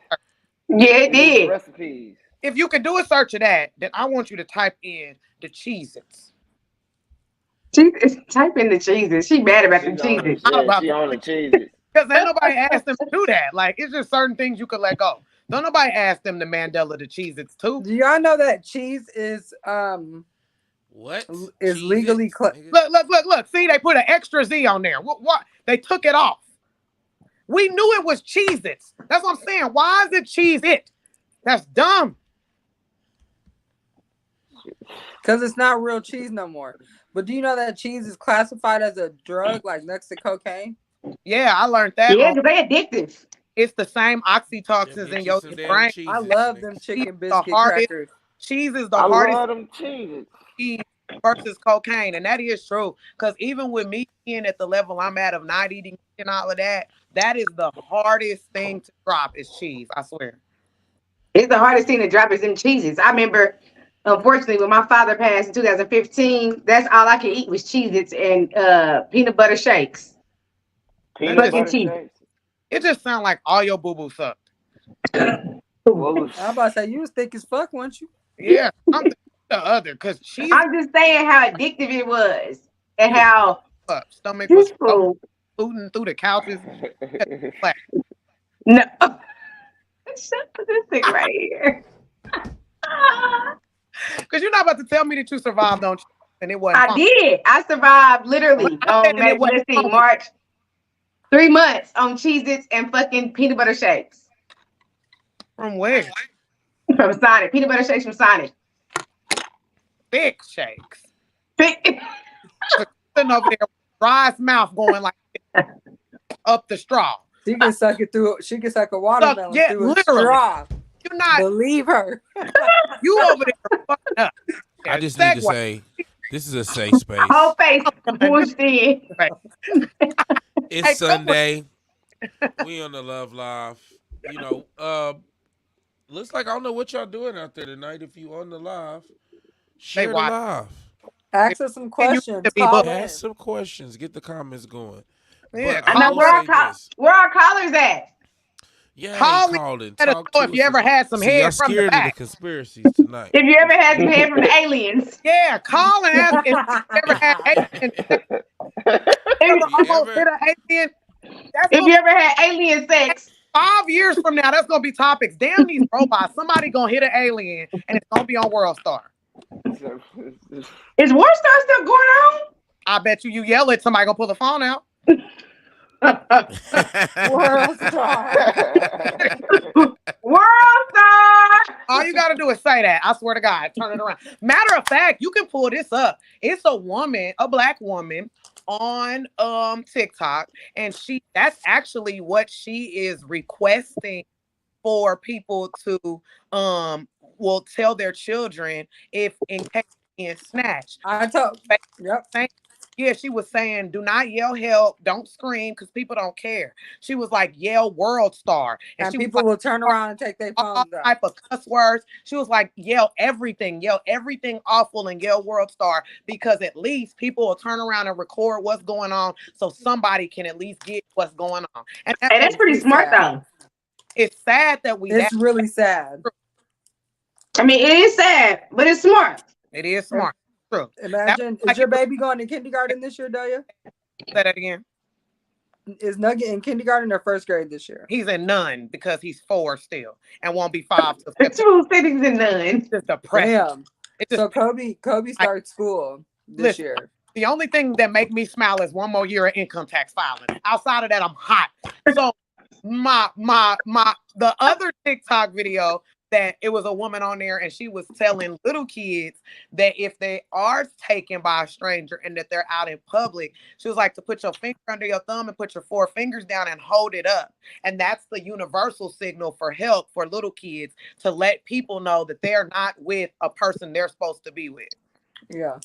Yeah, it They using did. recipes. If you can do a search of that, then I want you to type in the Cheez-Its. She type in the cheeses. She mad about the She's on the cheeses. Not about she the on the cheeses. because ain't nobody asked them to do that. Like it's just certain things you could let go. Don't nobody ask them to Mandela the Cheez-Its too. Do y'all know that cheese is What? legally Look. See, they put an extra Z on there. What? They took it off. We knew it was Cheez-Its. That's what I'm saying. Why is it Cheez-It? That's dumb. because it's not real cheese no more. But do you know that cheese is classified as a drug, like next to cocaine? Yeah, I learned that. Yeah, because they addictive. It's the same oxytoxins in your brain. I love them chicken The biscuit hardest crackers. cheese is the I hardest love them cheeses. cheese versus cocaine, and that is true. Because even with me being at the level I'm at of not eating and all of that, that is the hardest thing to drop is cheese. I swear. It's the hardest thing to drop is them cheeses. I remember, unfortunately, when my father passed in 2015, that's all I could eat was Cheez-Its and peanut butter shakes. Peanut Fucking butter cheese. shakes. It just sounds like all your boo-boo sucked. I'm about to say you was thick as fuck, weren't you? Yeah, I'm the other because cheese. I'm just saying how addictive it was and how stomach was food. footing through the couches. No. Shut this thing right here. Because you're not about to tell me that you survived on cheese and it wasn't. I did. I survived literally on let's see, March. 3 months on Cheez-Its and fucking peanut butter shakes. From where? From Sonic. Peanut butter shakes from Sonic. Thick shakes. Thick. Sitting over there, dry his mouth going like up the straw. She can suck it through. She can suck a watermelon through a straw. You're not. Believe her. You over there fucking up. I just need to say, this is a safe space. Whole face pushed in. It's Sunday. We on the Love Live. You know, looks like I don't know what y'all doing out there tonight. If you on the live, share the live. Ask us some questions. Ask some questions. Get the comments going. Yeah, I know where our callers at. Yeah, call and let us talk know to if you us. ever had some See, head y'all from the scared of the back. conspiracies tonight. If you ever had some head from the aliens. Yeah, call and ask if you ever had alien sex. Almost hit an alien. If you ever had alien sex. 5 years from now, that's gonna be topics. Damn these robots. Somebody gonna hit an alien and it's gonna be on World Star. Is World Star still going on? I bet you yell at somebody gonna pull the phone out. World Star. World Star. All you gotta do is say that. I swear to God, turn it around. Matter of fact, you can pull this up. It's a woman, a black woman on TikTok, and that's actually what she is requesting for people to will tell their children if in case being snatched. Yeah, she was saying, do not yell help, don't scream, because people don't care. She was like, yell World Star. And she people was like, will turn around and take their phones out. All type of cuss words. She was like, yell everything awful and yell World Star, because at least people will turn around and record what's going on so somebody can at least get what's going on. And that's pretty smart though. It's sad that It's really sad. I mean, it is sad, but it's smart. It is smart. True. Imagine, is your baby going to kindergarten this year, Daya? Say that again. Is Nugget in kindergarten or first grade this year? He's in none because he's 4 still and won't be 5 till September. He's in none. It's just depressing. Damn. So Kobe starts school this year. The only thing that make me smile is one more year of income tax filing. Outside of that, I'm hot. So the other TikTok video that it was a woman on there and she was telling little kids that if they are taken by a stranger and that they're out in public, she was like to put your finger under your thumb and put your 4 fingers down and hold it up. And that's the universal signal for help for little kids, to let people know that they're not with a person they're supposed to be with. Yeah.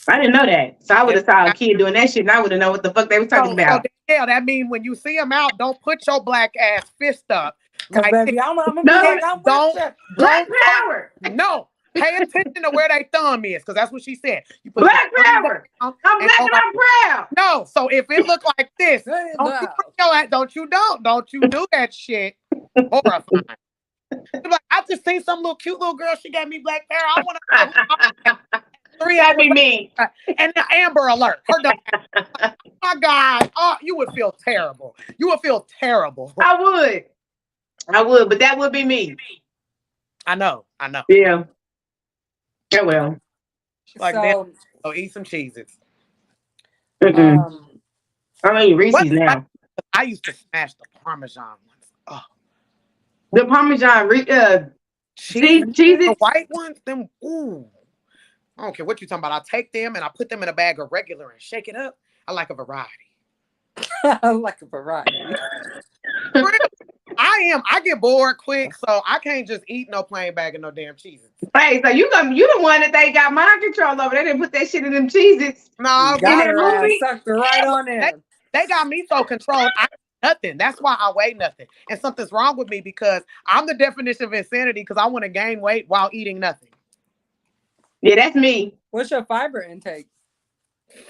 I didn't know that. So I would have saw a kid doing that shit and I would have known what the fuck they was talking about. Yeah, that means when you see them out, don't put your black ass fist up. Because, Like, baby, I'm going to be No, like, I'm don't, with you. Black don't, Power. no. Pay attention to where they thumb is, because that's what she said. You put Black your thumb Power. down I'm and black go and like, I'm proud. no. So if it look like this, Say it don't you loud. bring your don't you do that shit. Horrifying. You're like, I just seen some little cute little girl. She got me black hair. I want to 3 That'd hours be me. later, and the Amber Alert. Her dumb ass. Oh my God. Oh, you would feel terrible. You would feel terrible. I would, but that would be me. I know. Yeah. Yeah, well. Like, So, damn, oh, eat some cheeses. Mm-mm. I mean, Reese's now. I used to smash the Parmesan ones. Oh, The Parmesan cheese, the cheeses. white ones, them, ooh. I don't care what you're talking about. I take them and I put them in a bag of regular and shake it up. I like a variety. I like a variety. I get bored quick, so I can't just eat no plain bag of no damn cheeses. Hey, so you the one that they got mind control over. They didn't put that shit in them cheeses. No, in that movie. Sucked her right on in. They got me so controlled. I eat nothing. That's why I weigh nothing. And something's wrong with me because I'm the definition of insanity because I want to gain weight while eating nothing. Yeah, that's me. What's your fiber intake?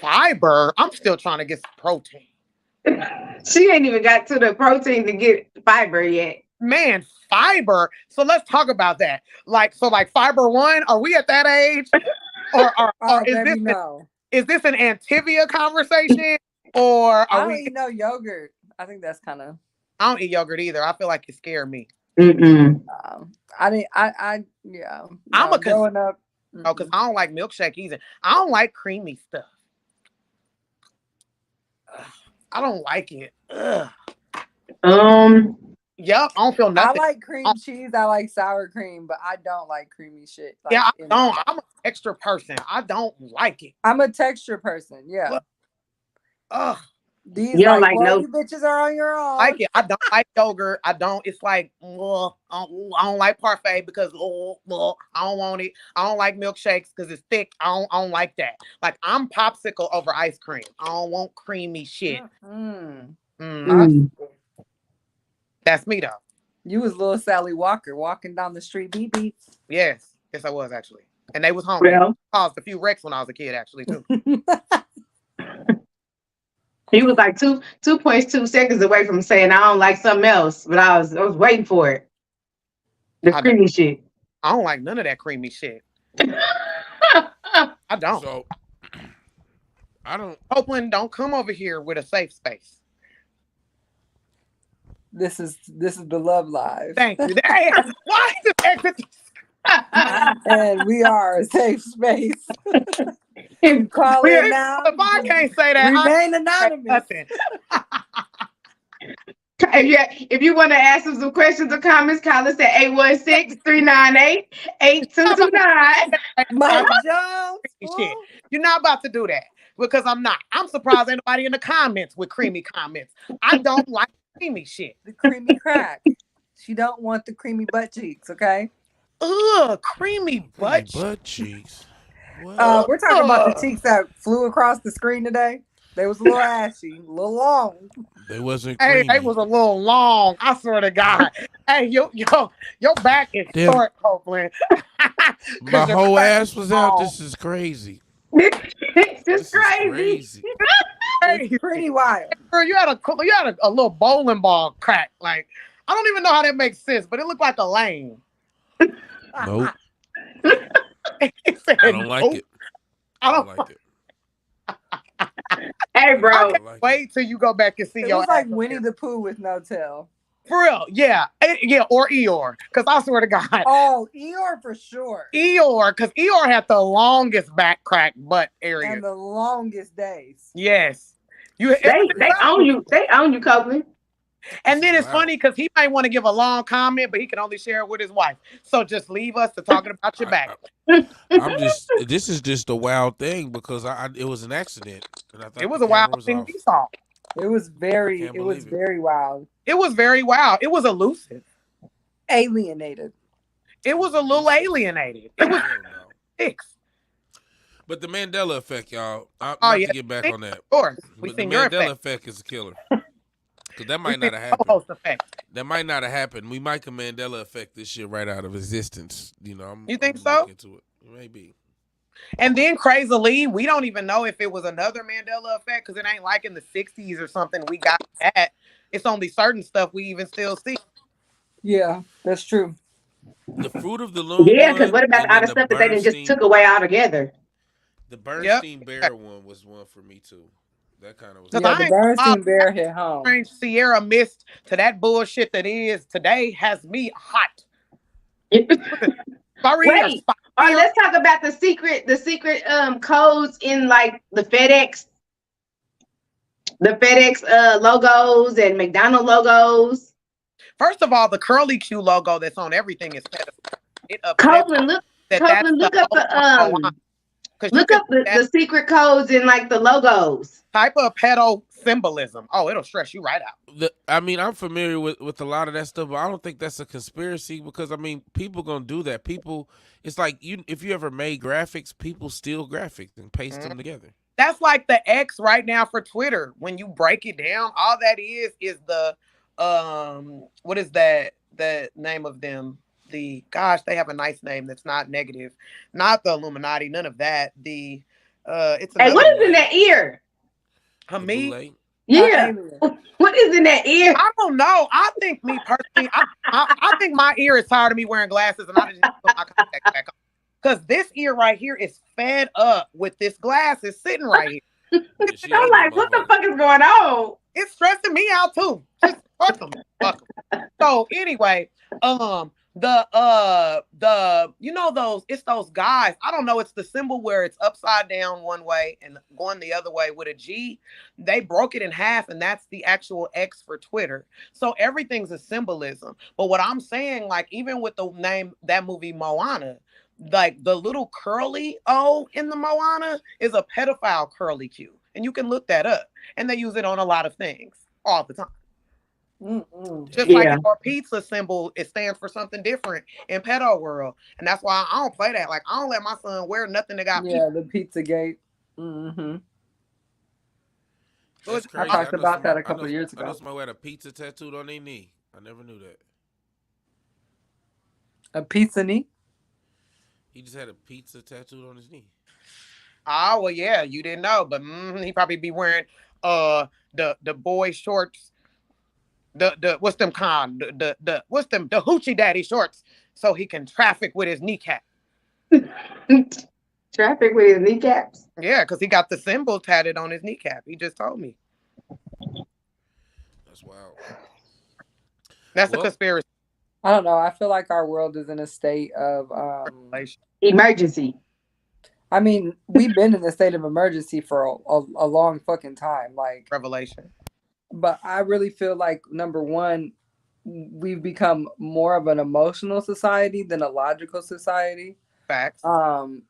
Fiber? I'm still trying to get some protein. She ain't even got to the protein to get fiber yet. Man, fiber. So let's talk about that. Like fiber 1, are we at that age? Or is this an Antivia conversation? Or I are don't we eat no yogurt. I think that's kind of. I don't eat yogurt either. I feel like it scared me. I didn't. Yeah. I'm growing up. Oh, because I don't like milkshake either. I don't like creamy stuff. I don't like it. Ugh. Yep, I don't feel nothing. I like cream cheese. I like sour cream, but I don't like creamy shit. Like, yeah, I don't. I'm an extra person. I don't like it. I'm a texture person. Yeah. Ugh. These you don't like no. You bitches are on your own. I like it. I don't like yogurt. I don't. It's like, I don't like parfait because I don't want it. I don't like milkshakes because it's thick. I don't like that. Like, I'm popsicle over ice cream. I don't want creamy shit. That's me though. You was little Sally Walker walking down the street, BB. Yes, I was actually, and they was hungry. Well, I caused a few wrecks when I was a kid, actually too. He was like 2.2 seconds away from saying I don't like something else, but I was waiting for it. The creamy shit. I don't like none of that creamy shit. I don't. So I don't. Copeland, don't come over here with a safe space. This is the Love Live. Thank you. Why is this exit? And we are a safe space. Call it now. If I can't say that, remain anonymous. If you want to ask us some questions or comments, call us at 816-398-8229. Mike Jones. Shit. You're not about to do that because I'm not. I'm surprised ain't nobody in the comments with creamy comments. I don't like creamy shit. The creamy crack. She don't want the creamy butt cheeks, okay? Ugh, creamy butt cheeks. We're talking about the cheeks that flew across the screen today. They was a little ashy, a little long. They wasn't creamy. creamy. Hey, they was a little long. I swear to God. Hey, your back is short, Copeland. My whole ass was out. This is crazy. This is crazy. It's pretty wild. Girl, you had a little bowling ball crack. Like, I don't even know how that makes sense, but it looked like a lane. Nope. I don't like it. I don't like it. Hey, bro. I can't wait till you go back and see it your was like Winnie the Pooh with no tail. For real, yeah. Or Eeyore. Because I swear to God. Oh, Eeyore for sure. Eeyore, because Eeyore had the longest back crack butt area. And the longest days. Yes. They own you. They own you, Copeland. And then it's funny because he might want to give a long comment, but he can only share it with his wife. So just leave us to talking about your back. This is just a wild thing because it was an accident. And I thought it was a wild thing we saw. It was very wild. It was very wild. It was elusive. Alienated. It was a little alienated. It was fixed. But the Mandela effect, y'all. To get back on that. Of course. The Mandela effect is a killer. Because that We might see not have the happened. co-host effect. That might not have happened. We might can Mandela effect this shit right out of existence. You think I'm so? look into it. Maybe. And then crazily, we don't even know if it was another Mandela effect because it ain't like in the 60s or something. We got that. It's only certain stuff we even still see. Yeah, that's true. The Fruit of the Loom Yeah, because one, what about and all then the the stuff that they didn't just Bernstein, took away altogether? the Yep. Bernstein Bear one was one for me too. That kind of was Because Yeah, good. the I ain't gonna lie, Bernstein Bear hit home. strange Sierra missed to that bullshit that is today has me hot. Sorry or Wait, or spicy or let's talk about the secret codes in like the FedEx logos and McDonald logos. first of all, the curly Q logo that's on everything is pedophile. It upsets me Copeland, that that's the look up Moana. Because you look can up the secret codes in like the logos. type of pedo symbolism. Oh, it'll stress you right out. I mean, I'm familiar with a lot of that stuff, but I don't think that's a conspiracy because I mean, people gonna do that. People, it's like if you ever made graphics, people steal graphics and paste them together. That's like the X right now for Twitter. When you break it down, all that is the what is that the name of them? The gosh, they have a nice name that's not negative. Not the Illuminati, none of that. The it's Hey, another what is in that ear? Hamid. Yeah. What is in that ear? I don't know. I think me personally, I think my ear is tired of me wearing glasses and I just need to put my contacts back on. Because this ear right here is fed up with this glass is sitting right here. I'm like, what the fuck is going on? It's stressing me out too. Just fuck them. So anyway, the you know those it's those guys. I don't know. It's the symbol where it's upside down one way and going the other way with a G. They broke it in half, and that's the actual X for Twitter. So everything's a symbolism. But what I'm saying, like even with the name that movie Moana, like the little curly O in the Moana is a pedophile curly Q, and you can look that up. And they use it on a lot of things all the time. Just like our pizza symbol, it stands for something different in pedo world, and that's why I don't play that. Like I don't let my son wear nothing that got the Pizza Gate. Mm-hmm. That's I crazy. talked about that a couple of years I know ago. somebody had a pizza tattooed on their knee. I never knew that. A pizza knee? He just had a pizza tattooed on his knee. Oh well, yeah, you didn't know, but he probably be wearing the boy shorts. The what's them the what's them the hoochie daddy shorts so he can traffic with his kneecap. Traffic with his kneecaps? Yeah, because he got the symbol tatted on his kneecap. He just told me. That's wild. That's a conspiracy. I don't know. I feel like our world is in a state of emergency. I mean, we've been in a state of emergency for a long fucking time. Like revelation. But I really feel like, number one, we've become more of an emotional society than a logical society. Facts.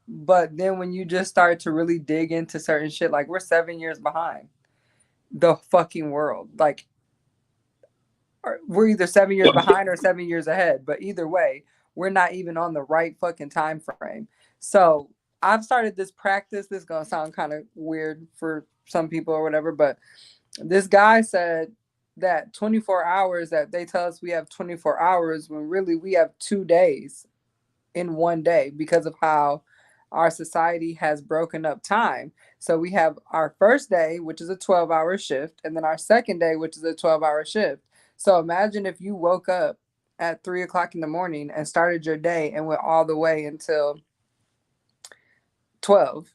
But then when you just start to really dig into certain shit, like we're 7 years behind the fucking world. Like we're either 7 years behind or 7 years ahead. But either way, we're not even on the right fucking time frame. So I've started this practice. This is gonna sound kind of weird for some people or whatever, but this guy said that 24 hours, that they tell us we have 24 hours when really we have 2 days in one day because of how our society has broken up time. So we have our first day, which is a 12-hour shift, and then our second day, which is a 12-hour shift. So imagine if you woke up at 3 o'clock in the morning and started your day and went all the way until 12.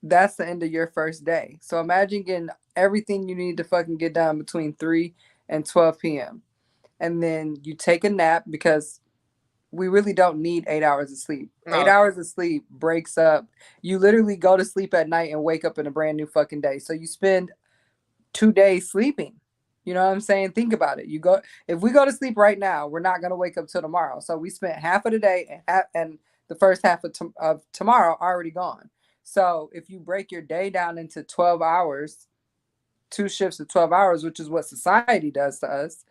That's the end of your first day. So imagine getting everything you need to fucking get done between 3 and 12 p.m. And then you take a nap because we really don't need 8 hours of sleep. No. 8 hours of sleep breaks up. You literally go to sleep at night and wake up in a brand new fucking day. So you spend 2 days sleeping. You know what I'm saying? Think about it. If we go to sleep right now, we're not going to wake up till tomorrow. So we spent half of the day and the first half of tomorrow already gone. So if you break your day down into 12 hours, 2 shifts of 12 hours, which is what society does to us,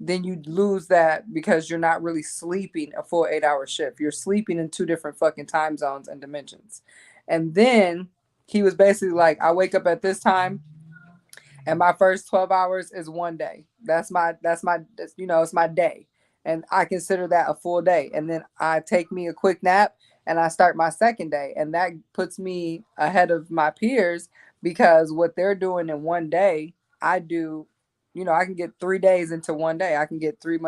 then you lose that because you're not really sleeping a full 8-hour shift. You're sleeping in 2 different fucking time zones and dimensions. And then he was basically like, I wake up at this time and my first 12 hours is one day. It's my day, and I consider that a full day. And then I take me a quick nap, and I start my second day, and that puts me ahead of my peers because what they're doing in one day, I do. I can get 3 days into one day. I can get three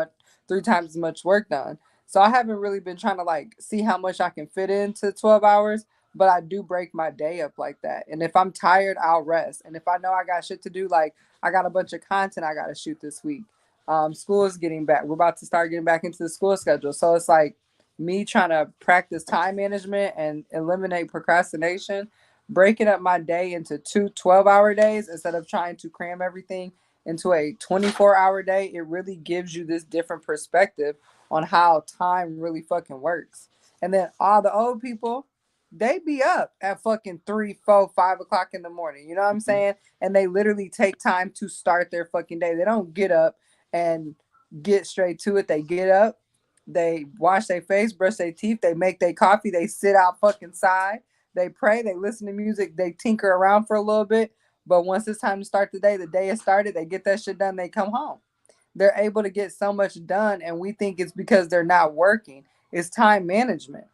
times as much work done. So I haven't really been trying to like see how much I can fit into 12 hours, but I do break my day up like that. And if I'm tired, I'll rest. And if I know I got shit to do, like I got a bunch of content I got to shoot this week. School is getting back. We're about to start getting back into the school schedule. So it's like me trying to practice time management and eliminate procrastination, breaking up my day into 2 12-hour days instead of trying to cram everything into a 24-hour day. It really gives you this different perspective on how time really fucking works. And then all the old people, they be up at fucking 3, 4, 5 o'clock in the morning. You know what I'm saying? And they literally take time to start their fucking day. They don't get up and get straight to it. They get up, they wash their face, brush their teeth, they make their coffee, they sit out fucking side, they pray, they listen to music, they tinker around for a little bit. But once it's time to start the day is started, they get that shit done, they come home. They're able to get so much done, and we think it's because they're not working. It's time management.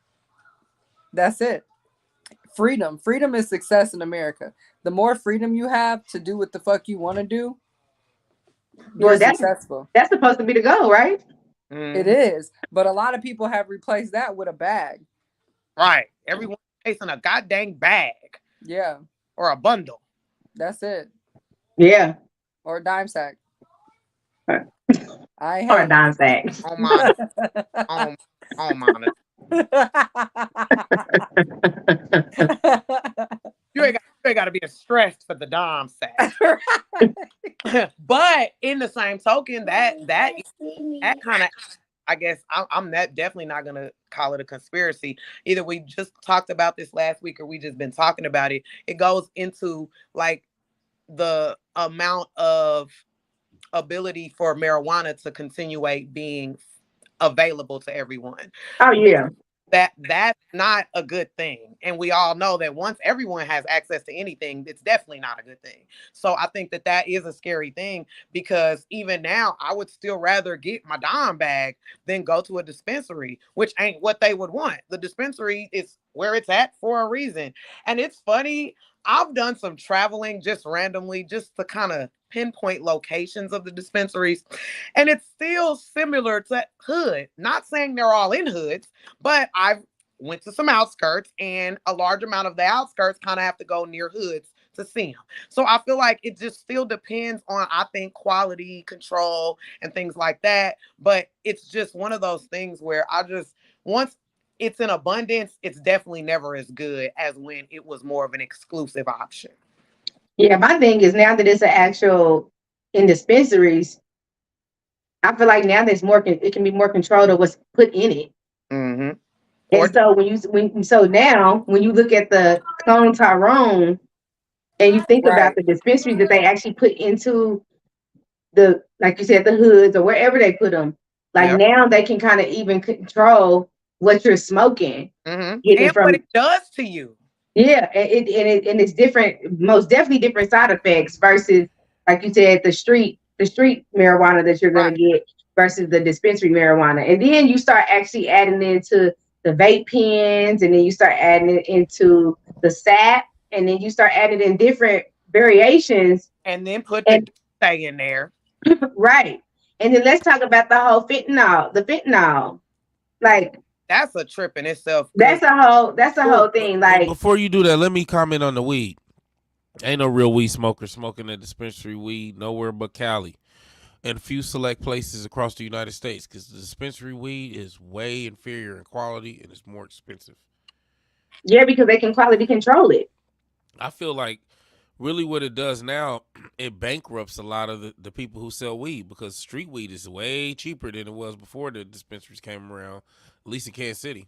That's it. Freedom. Freedom is success in America. The more freedom you have to do what the fuck you want to do, you're successful. That's supposed to be the goal, right? It is. But a lot of people have replaced that with a bag. Right. Everyone's chasing a goddamn bag. Yeah. Or a bundle. That's it. Yeah. Or a dime sack. I ain't or a dime sack. Oh my. Oh my. You ain't got to be stressed for the dime sack. But in the same token, that kind of, I guess I'm definitely not gonna call it a conspiracy. Either we just talked about this last week or we just been talking about it. It goes into like the amount of ability for marijuana to continuate being available to everyone. Oh yeah. That's not a good thing. And we all know that once everyone has access to anything, it's definitely not a good thing. So I think that is a scary thing, because even now I would still rather get my dime bag than go to a dispensary, which ain't what they would want. The dispensary is where it's at for a reason. And it's funny, I've done some traveling just randomly just to kind of pinpoint locations of the dispensaries, and it's still similar to hood. Not saying they're all in hoods, but I've went to some outskirts, and a large amount of the outskirts kind of have to go near hoods to see them. So I feel like it just still depends on, I think, quality control and things like that. But it's just one of those things where once it's in abundance, it's definitely never as good as when it was more of an exclusive option. Yeah, my thing is now that it's an actual in dispensaries, I feel like now there's more. It can be more controlled of what's put in it. Mm-hmm. And so now when you look at the Clone Tyrone and you think about the dispensaries that they actually put into the, like you said, the hoods or wherever they put them, like now they can kind of even control what you're smoking, and what it does to you. Yeah, and it's different, most definitely different side effects versus, like you said, the street marijuana that you're gonna get versus the dispensary marijuana. And then you start actually adding into the vape pens, and then you start adding it into the sap, and then you start adding in different variations. And then put the say in there. Right. And then let's talk about the whole fentanyl. Like, that's a trip in itself. That's a whole thing. Like, before you do that, let me comment on the weed. Ain't no real weed smoker smoking a dispensary weed nowhere but Cali, and a few select places across the United States, because the dispensary weed is way inferior in quality and it's more expensive. Yeah, because they can quality control it. I feel like really what it does now, it bankrupts a lot of the people who sell weed, because street weed is way cheaper than it was before the dispensaries came around, at least in Kansas City.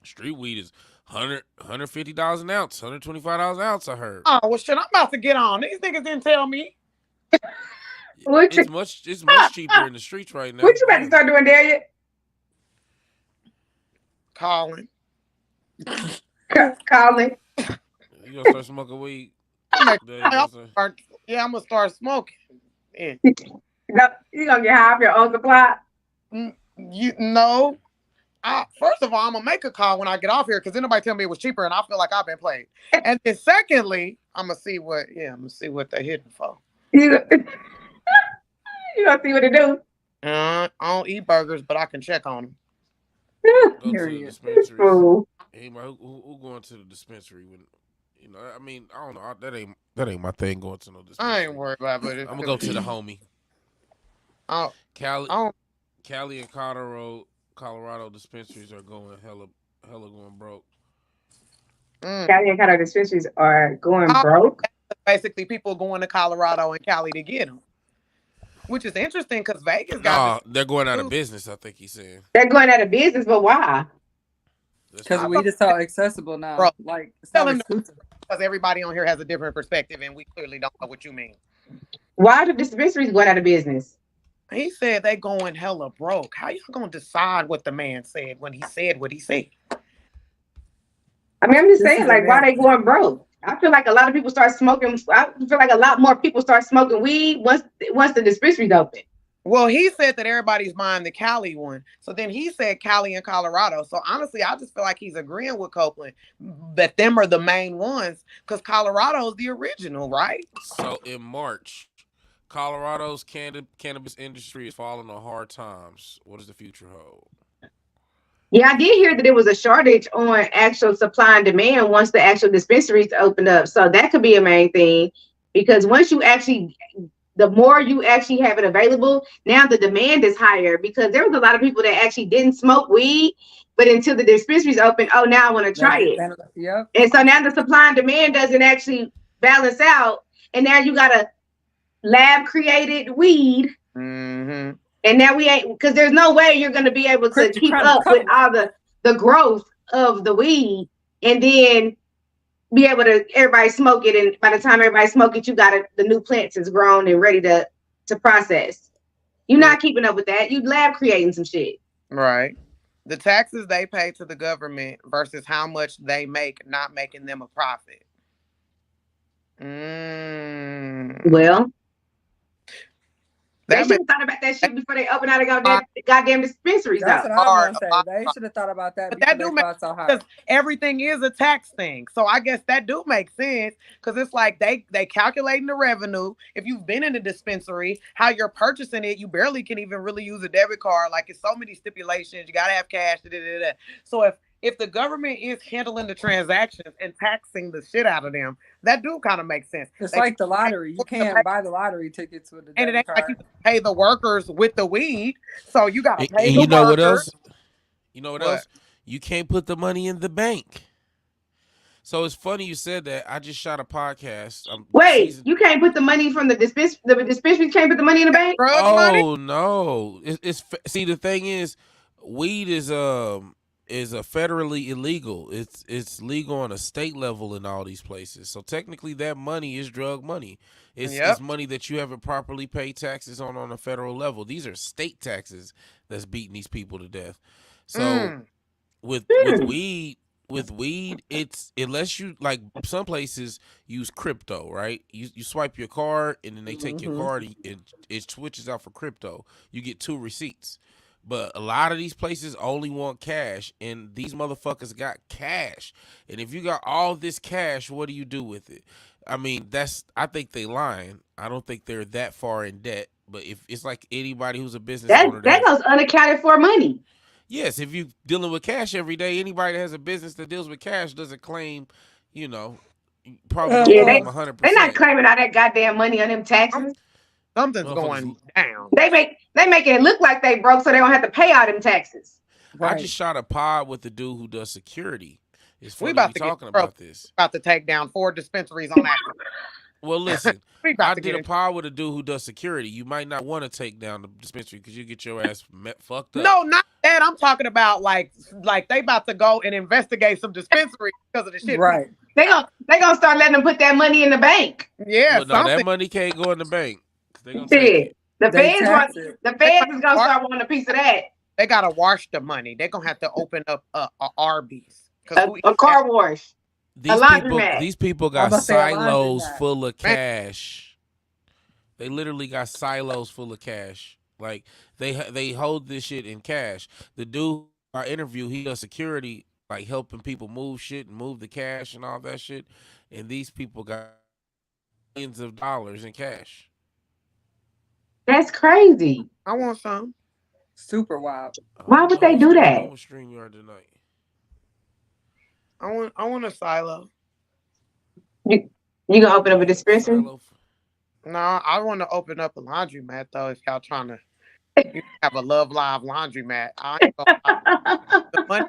Street weed is $150 an ounce, $125 an ounce, I heard. Oh, well, shit, I'm about to get on. These niggas didn't tell me. It's much cheaper in the streets right now. What you about to start doing, Darius? Calling. Calling. You gonna start smoking weed? I'm gonna There you go, sir. I'm gonna start smoking. Yeah. You gonna get high off your own supply? You know, first of all, I'm gonna make a call when I get off here because then nobody tell me it was cheaper, and I feel like I've been played. And then secondly, I'm gonna see what they're hitting for. You gonna see what it do? I don't eat burgers, but I can check on them. Go to the dispensaries. Hey, who going to the dispensary when? You know, I mean, I don't know. That ain't my thing. Going to no dispensary. I ain't worried about it. I'm gonna go to the homie. Cali and Colorado dispensaries are going hella going broke. Cali and Colorado dispensaries are going broke. Basically, people going to Colorado and Cali to get them, which is interesting because Vegas got. They're going out of business. I think he's saying they're going out of business, but why? Because weed is so accessible now. Bro, like it's not exclusive. Because everybody on here has a different perspective, and we clearly don't know what you mean. Why are the dispensaries going out of business? He said they going hella broke. How you gonna decide what the man said when he said what he said? I mean, I'm just saying, like, why they going broke? I feel like a lot of people start smoking. I feel like a lot more people start smoking weed once the dispensaries open. Well, he said that everybody's buying the Cali one. So then he said Cali and Colorado. So honestly, I just feel like he's agreeing with Copeland that them are the main ones because Colorado's the original, right? So in March, Colorado's cannabis industry is falling on hard times. What does the future hold? Yeah, I did hear that there was a shortage on actual supply and demand once the actual dispensaries opened up. So that could be a main thing because once you actually, the more you actually have it available, now the demand is higher because there was a lot of people that actually didn't smoke weed, but until the dispensaries open, oh, now I want to try it. Yep. And so now the supply and demand doesn't actually balance out. And now you got a lab created weed. Mm-hmm. And now we ain't, because there's no way you're going to be able to keep up with all the growth of the weed and then be able to everybody smoke it. And by the time everybody smoke it, you got the new plants is grown and ready to process. You're not keeping up with that. You lab creating some shit. Right. The taxes they pay to the government versus how much they make, not making them a profit. Well, they should have thought about that shit before they open out of goddamn dispensaries. That's what I'm gonna say. They should have thought about that. But that do make sense because everything is a tax thing. So I guess that do make sense because it's like they calculating the revenue. If you've been in a dispensary, how you're purchasing it, you barely can even really use a debit card. Like it's so many stipulations. You gotta have cash. So if the government is handling the transactions and taxing the shit out of them, that do kind of make sense. It's like the lottery. You can't buy the lottery tickets with the and it ain't card. like you pay the workers with the weed, so you gotta pay. And the you know workers. what else? You know what else? You can't put the money in the bank. So it's funny you said that. I just shot a podcast. Wait, you can't put the money from the dispensary. The dispensary can't put the money in the bank. Oh no! See, the thing is, weed is federally illegal. It's legal on a state level in all these places. So technically, that money is drug money. It's money that you haven't properly paid taxes on a federal level. These are state taxes that's beating these people to death. So with weed, it's unless you like some places use crypto, right? You swipe your card and then they take your card and it switches out for crypto. You get 2 receipts. But a lot of these places only want cash, and these motherfuckers got cash. And if you got all this cash, what do you do with it? I mean, I think they lying. I don't think they're that far in debt. But if it's like anybody who's a business owner, that goes unaccounted for money. Yes, if you're dealing with cash every day, anybody that has a business that deals with cash doesn't claim, probably 100%. They're not claiming all that goddamn money on them taxes. Something's going down. They making it look like they broke so they don't have to pay all them taxes. Right. I just shot a pod with the dude who does security. It's funny we talking about this. About to take down 4 dispensaries on that. Well, listen, I did a pod with a dude who does security. You might not want to take down the dispensary because you get your ass fucked up. No, not that. I'm talking about like they about to go and investigate some dispensaries because of the shit. Right. They gonna start letting them put that money in the bank. Yeah, no, that money can't go in the bank. They gonna take it. The feds is gonna start wanting a piece of that. They gotta wash the money. They're gonna have to open up a Arby's. A car wash. these people got silos full of cash. They literally got silos full of cash. Like they hold this shit in cash. The dude I interview, he does security, like helping people move shit and move the cash and all that shit. And these people got millions of dollars in cash. That's crazy. I want some. Super wild. Why would they do that? What stream you are tonight? I want a silo. You gonna open up a dispensary? No, I want to open up a laundromat though. If y'all trying to have a Love Live laundromat, I ain't gonna the money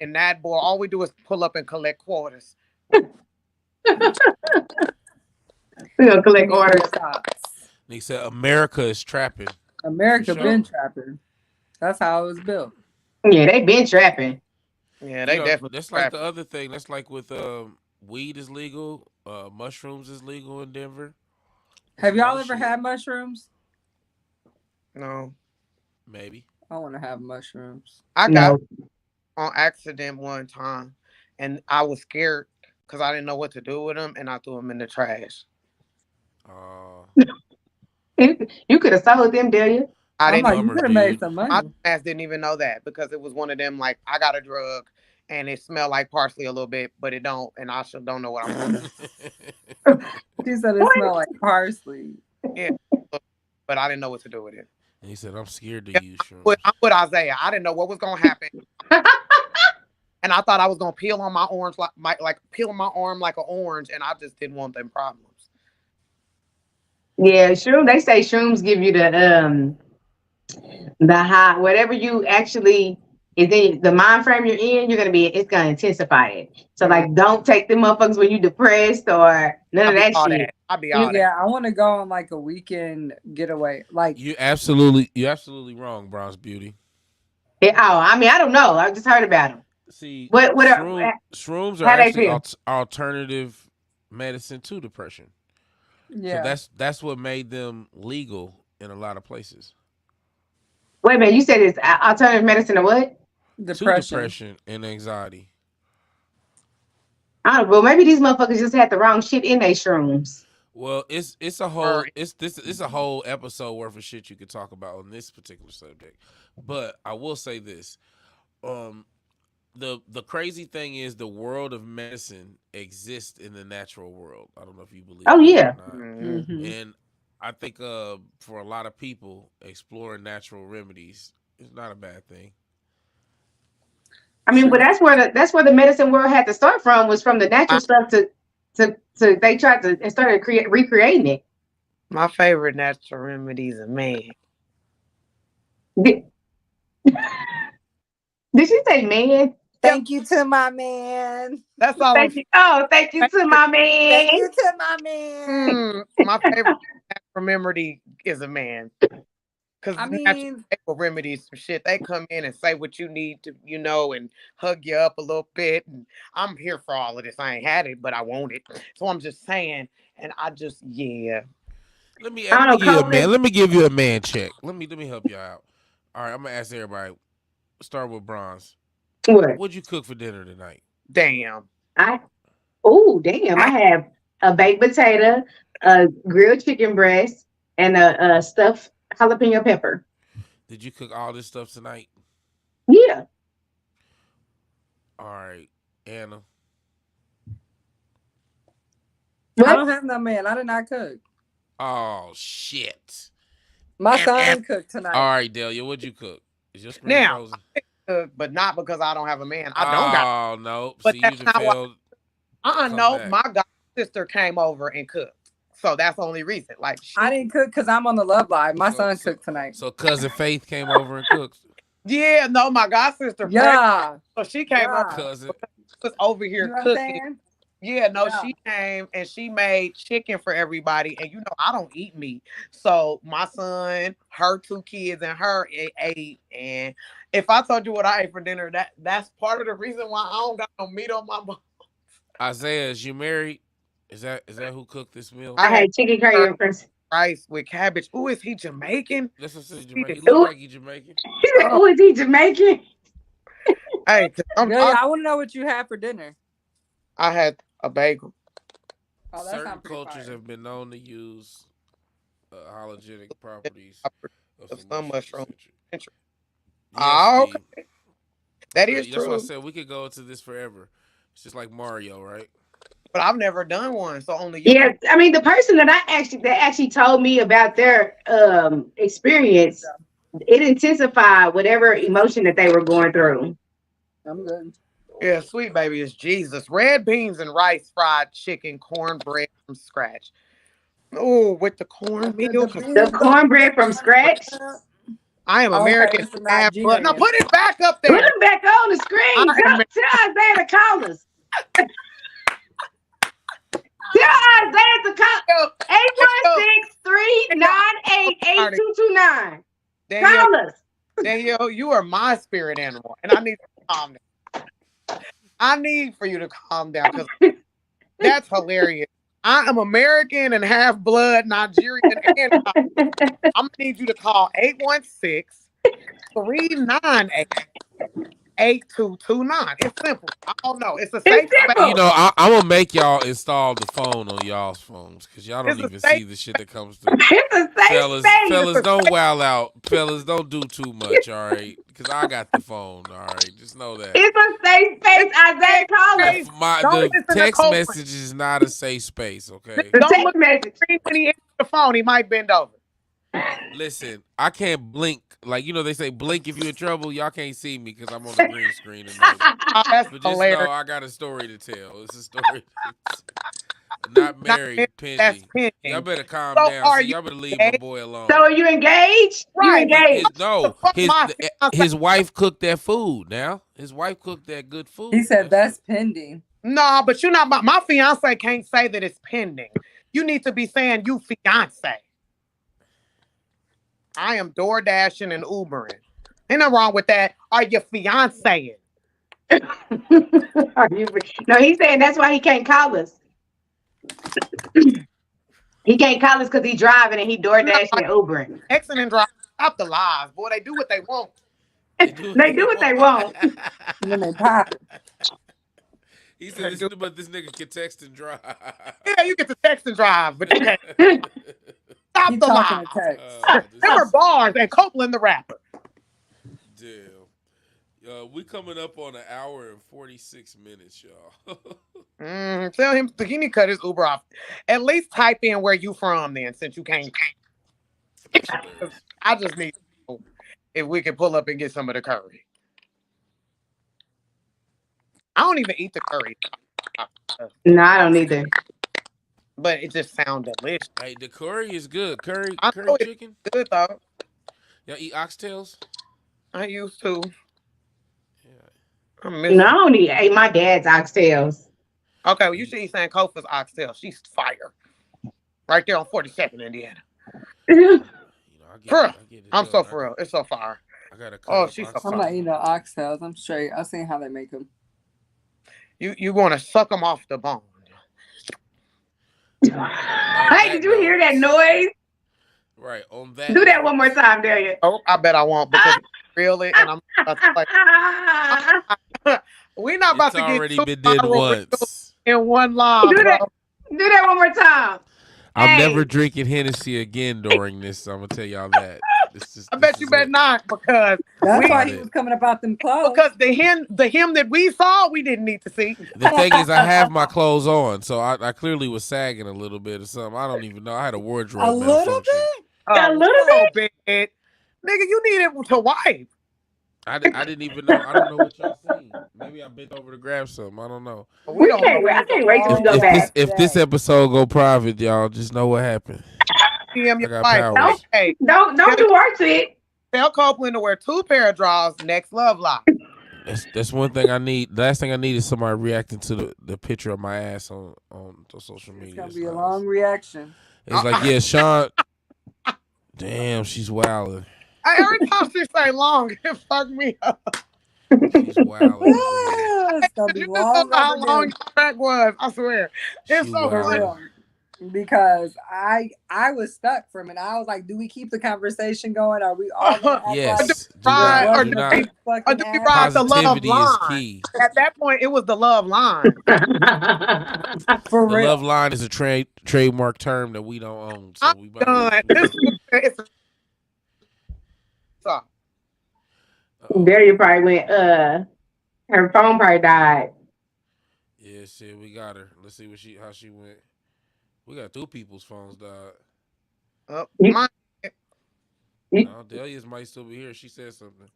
in that boy. All we do is pull up and collect quarters. We gonna collect orders. He said America is trapping. America been trapping. That's how it was built. Yeah, they been trapping. Yeah, they definitely. That's like the other thing. That's like with weed is legal, mushrooms is legal in Denver. Have y'all ever had mushrooms? No. Maybe. I want to have mushrooms. I got on accident one time, and I was scared because I didn't know what to do with them, and I threw them in the trash. You could have sold them, did you? I didn't. You could have made some money. My ass didn't even know that because it was one of them like I got a drug and it smelled like parsley a little bit, but it don't, and I still don't know what I'm doing. She said it smelled like parsley. Yeah, but I didn't know what to do with it. And he said, "I'm scared to use shrooms." But I'm with Isaiah. I didn't know what was gonna happen, and I thought I was gonna peel on my orange like peel my arm like an orange, and I just didn't want them problems. Yeah, shroom. They say shrooms give you the high, whatever you actually is in the mind frame you're in, it's gonna intensify it. So like, don't take them motherfuckers when you depressed or none of that shit. I'll be all that. I want to go on like a weekend getaway. Like you're absolutely wrong, Bronze Beauty. Yeah, I mean, I don't know. I just heard about them. See, shrooms are actually alternative medicine to depression. Yeah, so that's what made them legal in a lot of places. Wait a minute, you said it's alternative medicine to what? Depression and anxiety. I don't know. Well, maybe these motherfuckers just had the wrong shit in their shrooms. Well, it's a whole it's a whole episode worth of shit you could talk about on this particular subject. But I will say this. The crazy thing is the world of medicine exists in the natural world. I don't know if you believe that yeah. Or not. Mm-hmm. And I think for a lot of people, exploring natural remedies is not a bad thing. I mean, but that's where the medicine world had to start from, was from the natural stuff to they tried to and started recreating it. My favorite natural remedy is a man. Did she say man? Thank you to my man. That's all. Thank you to my man. Thank you to my man. My favorite natural remedy is a man. Because natural remedies, some shit, they come in and say what you need to, and hug you up a little bit. And I'm here for all of this. I ain't had it, but I want it. So I'm just saying, and I just, yeah. Let me give you a man check. Let me help you out. All right, I'm gonna ask everybody. Start with Bronze. What'd you cook for dinner tonight? Damn. I have a baked potato, a grilled chicken breast, and a stuffed jalapeno pepper. Did you cook all this stuff tonight? Yeah. All right, Anna. What? I don't have no man. I did not cook. Oh shit. My son cooked tonight. All right, Delia, what'd you cook? Is your screen now, frozen? But not because I don't have a man. I don't got. Oh no! But see, that's you not failed. No, my god sister came over and cooked, so that's the only reason. Like I didn't cook because I'm on the Love Live. My son cooked tonight. So cousin Faith came over and cooked. Yeah, no, my god sister. Yeah. So she came over. Cousin was over here cooking. Yeah, no, she came and she made chicken for everybody. And I don't eat meat. So my son, her 2 kids, and her ate. And if I told you what I ate for dinner, that's part of the reason why I don't got no meat on my bones. Isaiah, is you married? Is that who cooked this meal? I had chicken curry and rice with cabbage. Ooh, is he Jamaican? That's what says Jamaican. He look like he Jamaican. Ooh, is he Jamaican? Hey, I want to know what you had for dinner. I had a bagel. Oh, that Certain sounds pretty cultures fire. have been known to use halogenic properties of Of some some mushrooms, mushroom. etc. Yes, Oh, D. okay. That is That's why I true. said we could go into this forever. It's just like Mario, right? But I've never done one, so only you Yeah, can. I mean, the person that actually told me about their experience, it intensified whatever emotion that they were going through. I'm good. Yeah, sweet baby is Jesus. Red beans and rice, fried chicken, cornbread from scratch. Oh, with the cornmeal. The cornbread from scratch. I am Okay, American this is half not blood. No, G-Man. put it back up Put there. them back on the screen. I am Tell Isaiah to call us. Tell Isaiah to call. 816-398-8229. Danielle, Call us. Danielle, you are my spirit animal, and I need to calm down. I need for you to calm down because that's hilarious. I am American and half blood, Nigerian, and I'm gonna need you to call 816-398-8229. It's simple. I don't know. It's a safe space. You know, I'm gonna make y'all install the phone on y'all's phones because y'all don't It's a even safe. see the shit that comes through. It's a safe Fellas, space. fellas, don't wow out. Fellas, don't do too much, all right? Because I got the phone, all right? Just know that. It's a safe space. Isaiah, call us. Don't The listen to text Copeland. message is not a safe space, okay? The Don't text look message. at the screen when he answers the phone. He might bend over. Listen, I can't blink. Like, you know, they say blink if you're in trouble. Y'all can't see me because I'm on the green screen tonight. That's But just hilarious. know I got a story to tell. It's a story. Not married, That's pending. pending. Y'all better calm So down. are See, you y'all better leave my engaged? boy alone. So are you engaged? Right. You engaged. His wife cooked that food. Now his wife cooked that good food. He said that's pending. No, but you're not. My fiance can't say that it's pending. You need to be saying you fiance. I am door dashing and Ubering. Ain't nothing wrong with that. Are you fianceing? No, he's saying that's why he can't call us. He can't call us because he's driving and he door dashing and Ubering. Exit and drive. Stop the lies, boy. They do what they want. They do what they want. And then they pop it. He said, but this nigga can text and drive. Yeah, you get to text and drive, but you can't. Stop He the talking lies. to text. Them are bars and Copeland the rapper. Damn. We coming up on 1 hour and 46 minutes, y'all. Tell him he need to cut his Uber off. At least type in where you from then, since you can't. I just need to know if we can pull up and get some of the curry. I don't even eat the curry. No, I don't either. But it just sounds delicious. Hey, the curry is good. Curry chicken. Good though. Y'all eat oxtails? I used to. No, I only ate my dad's oxtails. Okay, well, you should eat Sankofa's oxtail. She's fire. Right there on 42nd, Indiana. I'm so for real. It's so fire. I gotta she's so I'm fire. not eating no oxtails. I'm straight. I've seen how they make them. You want to suck them off the bone. Hey, did you hear that noise? Right, on that. Do that one more time, Daria. Oh, I bet I won't because reel it and I'm about to play. We're not about It's to get already too been did viral once. in one live. Do that one more time. I'm never drinking Hennessy again during this, so I'm gonna tell y'all that. I bet you better not because that's why he was coming about them clothes. Because the him that we saw, we didn't need to see. The thing is, I have my clothes on, so I clearly was sagging a little bit or something. I don't even know. I had a wardrobe malfunction. A little bit. Nigga, you need it to wipe. I didn't even know. I don't know what y'all seen. Maybe I bent over to grab something. I don't know. I can't wait till we go back. If this episode go private, y'all just know what happened. PM I your got wife. powers. Hey, don't do work to it. Tell Copeland to wear 2 pair of drawers next Love Live. That's one thing I need. The last thing I need is somebody reacting to the picture of my ass on social media. It's gonna be a long reaction. It's like, yeah, Sean. Damn, she's wilding. Every time she say long, it fucked me up. She's wilding. It's gonna be You just don't know how long your track was. I swear. It's so funny. because I was stuck for a minute. I was like, do we keep the conversation going? Are we all gonna act Yes. like Do Right, not. or Do wasn't do a not. we, big or fucking do we ride the accident? love Positivity is line? key. At that point, it was the love line. For The real. love line is a trademark term that we don't own, so I'm we might done. It's so. Daria probably went, her phone probably died. Yeah, shit, we got her. Let's see how she went. We got two people's phones died. Oh, No, Delia's might still be here. She said something.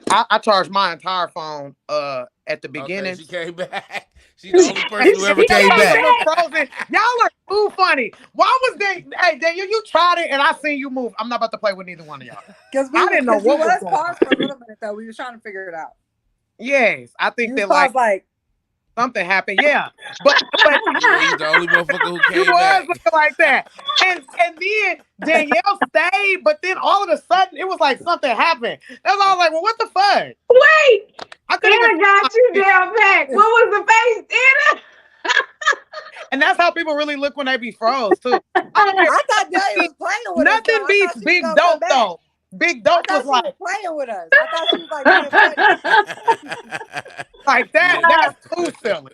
I charged my entire phone at the Okay, beginning. she came back. She's the only person who ever came back. Frozen. Y'all are too funny. Why was they? Hey, Daniel, you tried it, and I seen you move. I'm not about to play with neither one of y'all. Because I didn't know what was going paused for a little minute though. We were trying to figure it out. Yes, I think You that like something happened. Yeah, but yeah, he's the only motherfucker who came you was back. looking like that, and then Danielle stayed, but then all of a sudden it was like something happened. That's all. I was like, well, what the fuck? Wait, I couldn't Anna got you down back. What was the face, Anna? And that's how people really look when they be froze too. I thought Delia was playing with us. Nothing beats Big Dope though. Big Dope was like playing with us. I thought she was like being funny. like that. That's too silly.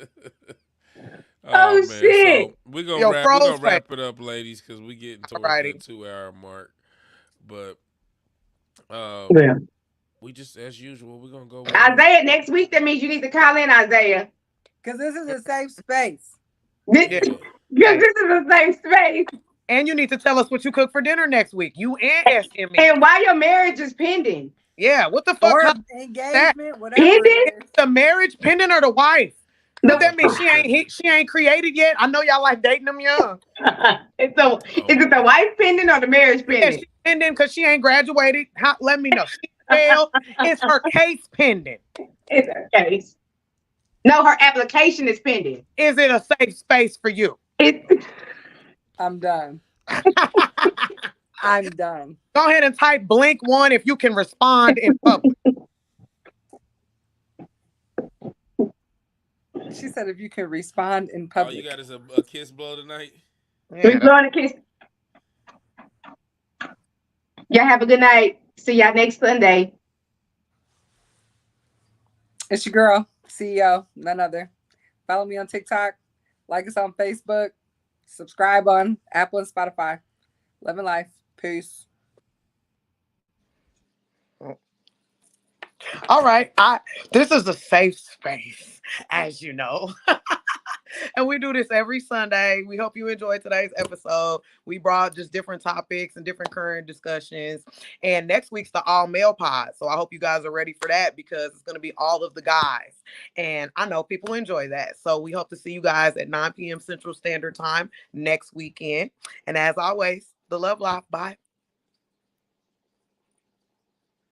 Oh, man. shit. So we're gonna wrap it up, ladies, because we getting towards the 2-hour mark. But we just, as usual, we're gonna go. Isaiah, next week, that means you need to call in, Isaiah. Because this is a safe space. Because this is a safe space. And you need to tell us what you cook for dinner next week. You and SME. And why your marriage is pending. Yeah, what the fuck? Or engagement, whatever. Pending? The marriage pending or the wife? What that mean? She ain't created yet. I know y'all like dating them young. Is it the wife pending or the marriage pending? Yeah, she's pending because she ain't graduated. Let me know. She failed. It's her case pending. It's her case. No, her application is pending. Is it a safe space for you? I'm done. I'm done. Go ahead and type blink 1 if you can respond in public. She said if you can respond in public. Oh, you got us a kiss blow tonight? Yeah. We're blowing a kiss. Y'all have a good night. See y'all next Sunday. It's your girl, CEO, none other. Follow me on TikTok. Like us on Facebook. Subscribe on Apple and Spotify. Love and life. Peace. All right. This is a safe space, as you know. And we do this every Sunday. We hope you enjoyed today's episode. We brought just different topics and different current discussions. And next week's the all male pod. So I hope you guys are ready for that because it's going to be all of the guys. And I know people enjoy that. So we hope to see you guys at 9 p.m. Central Standard Time next weekend. And as always, the Love Life. Bye.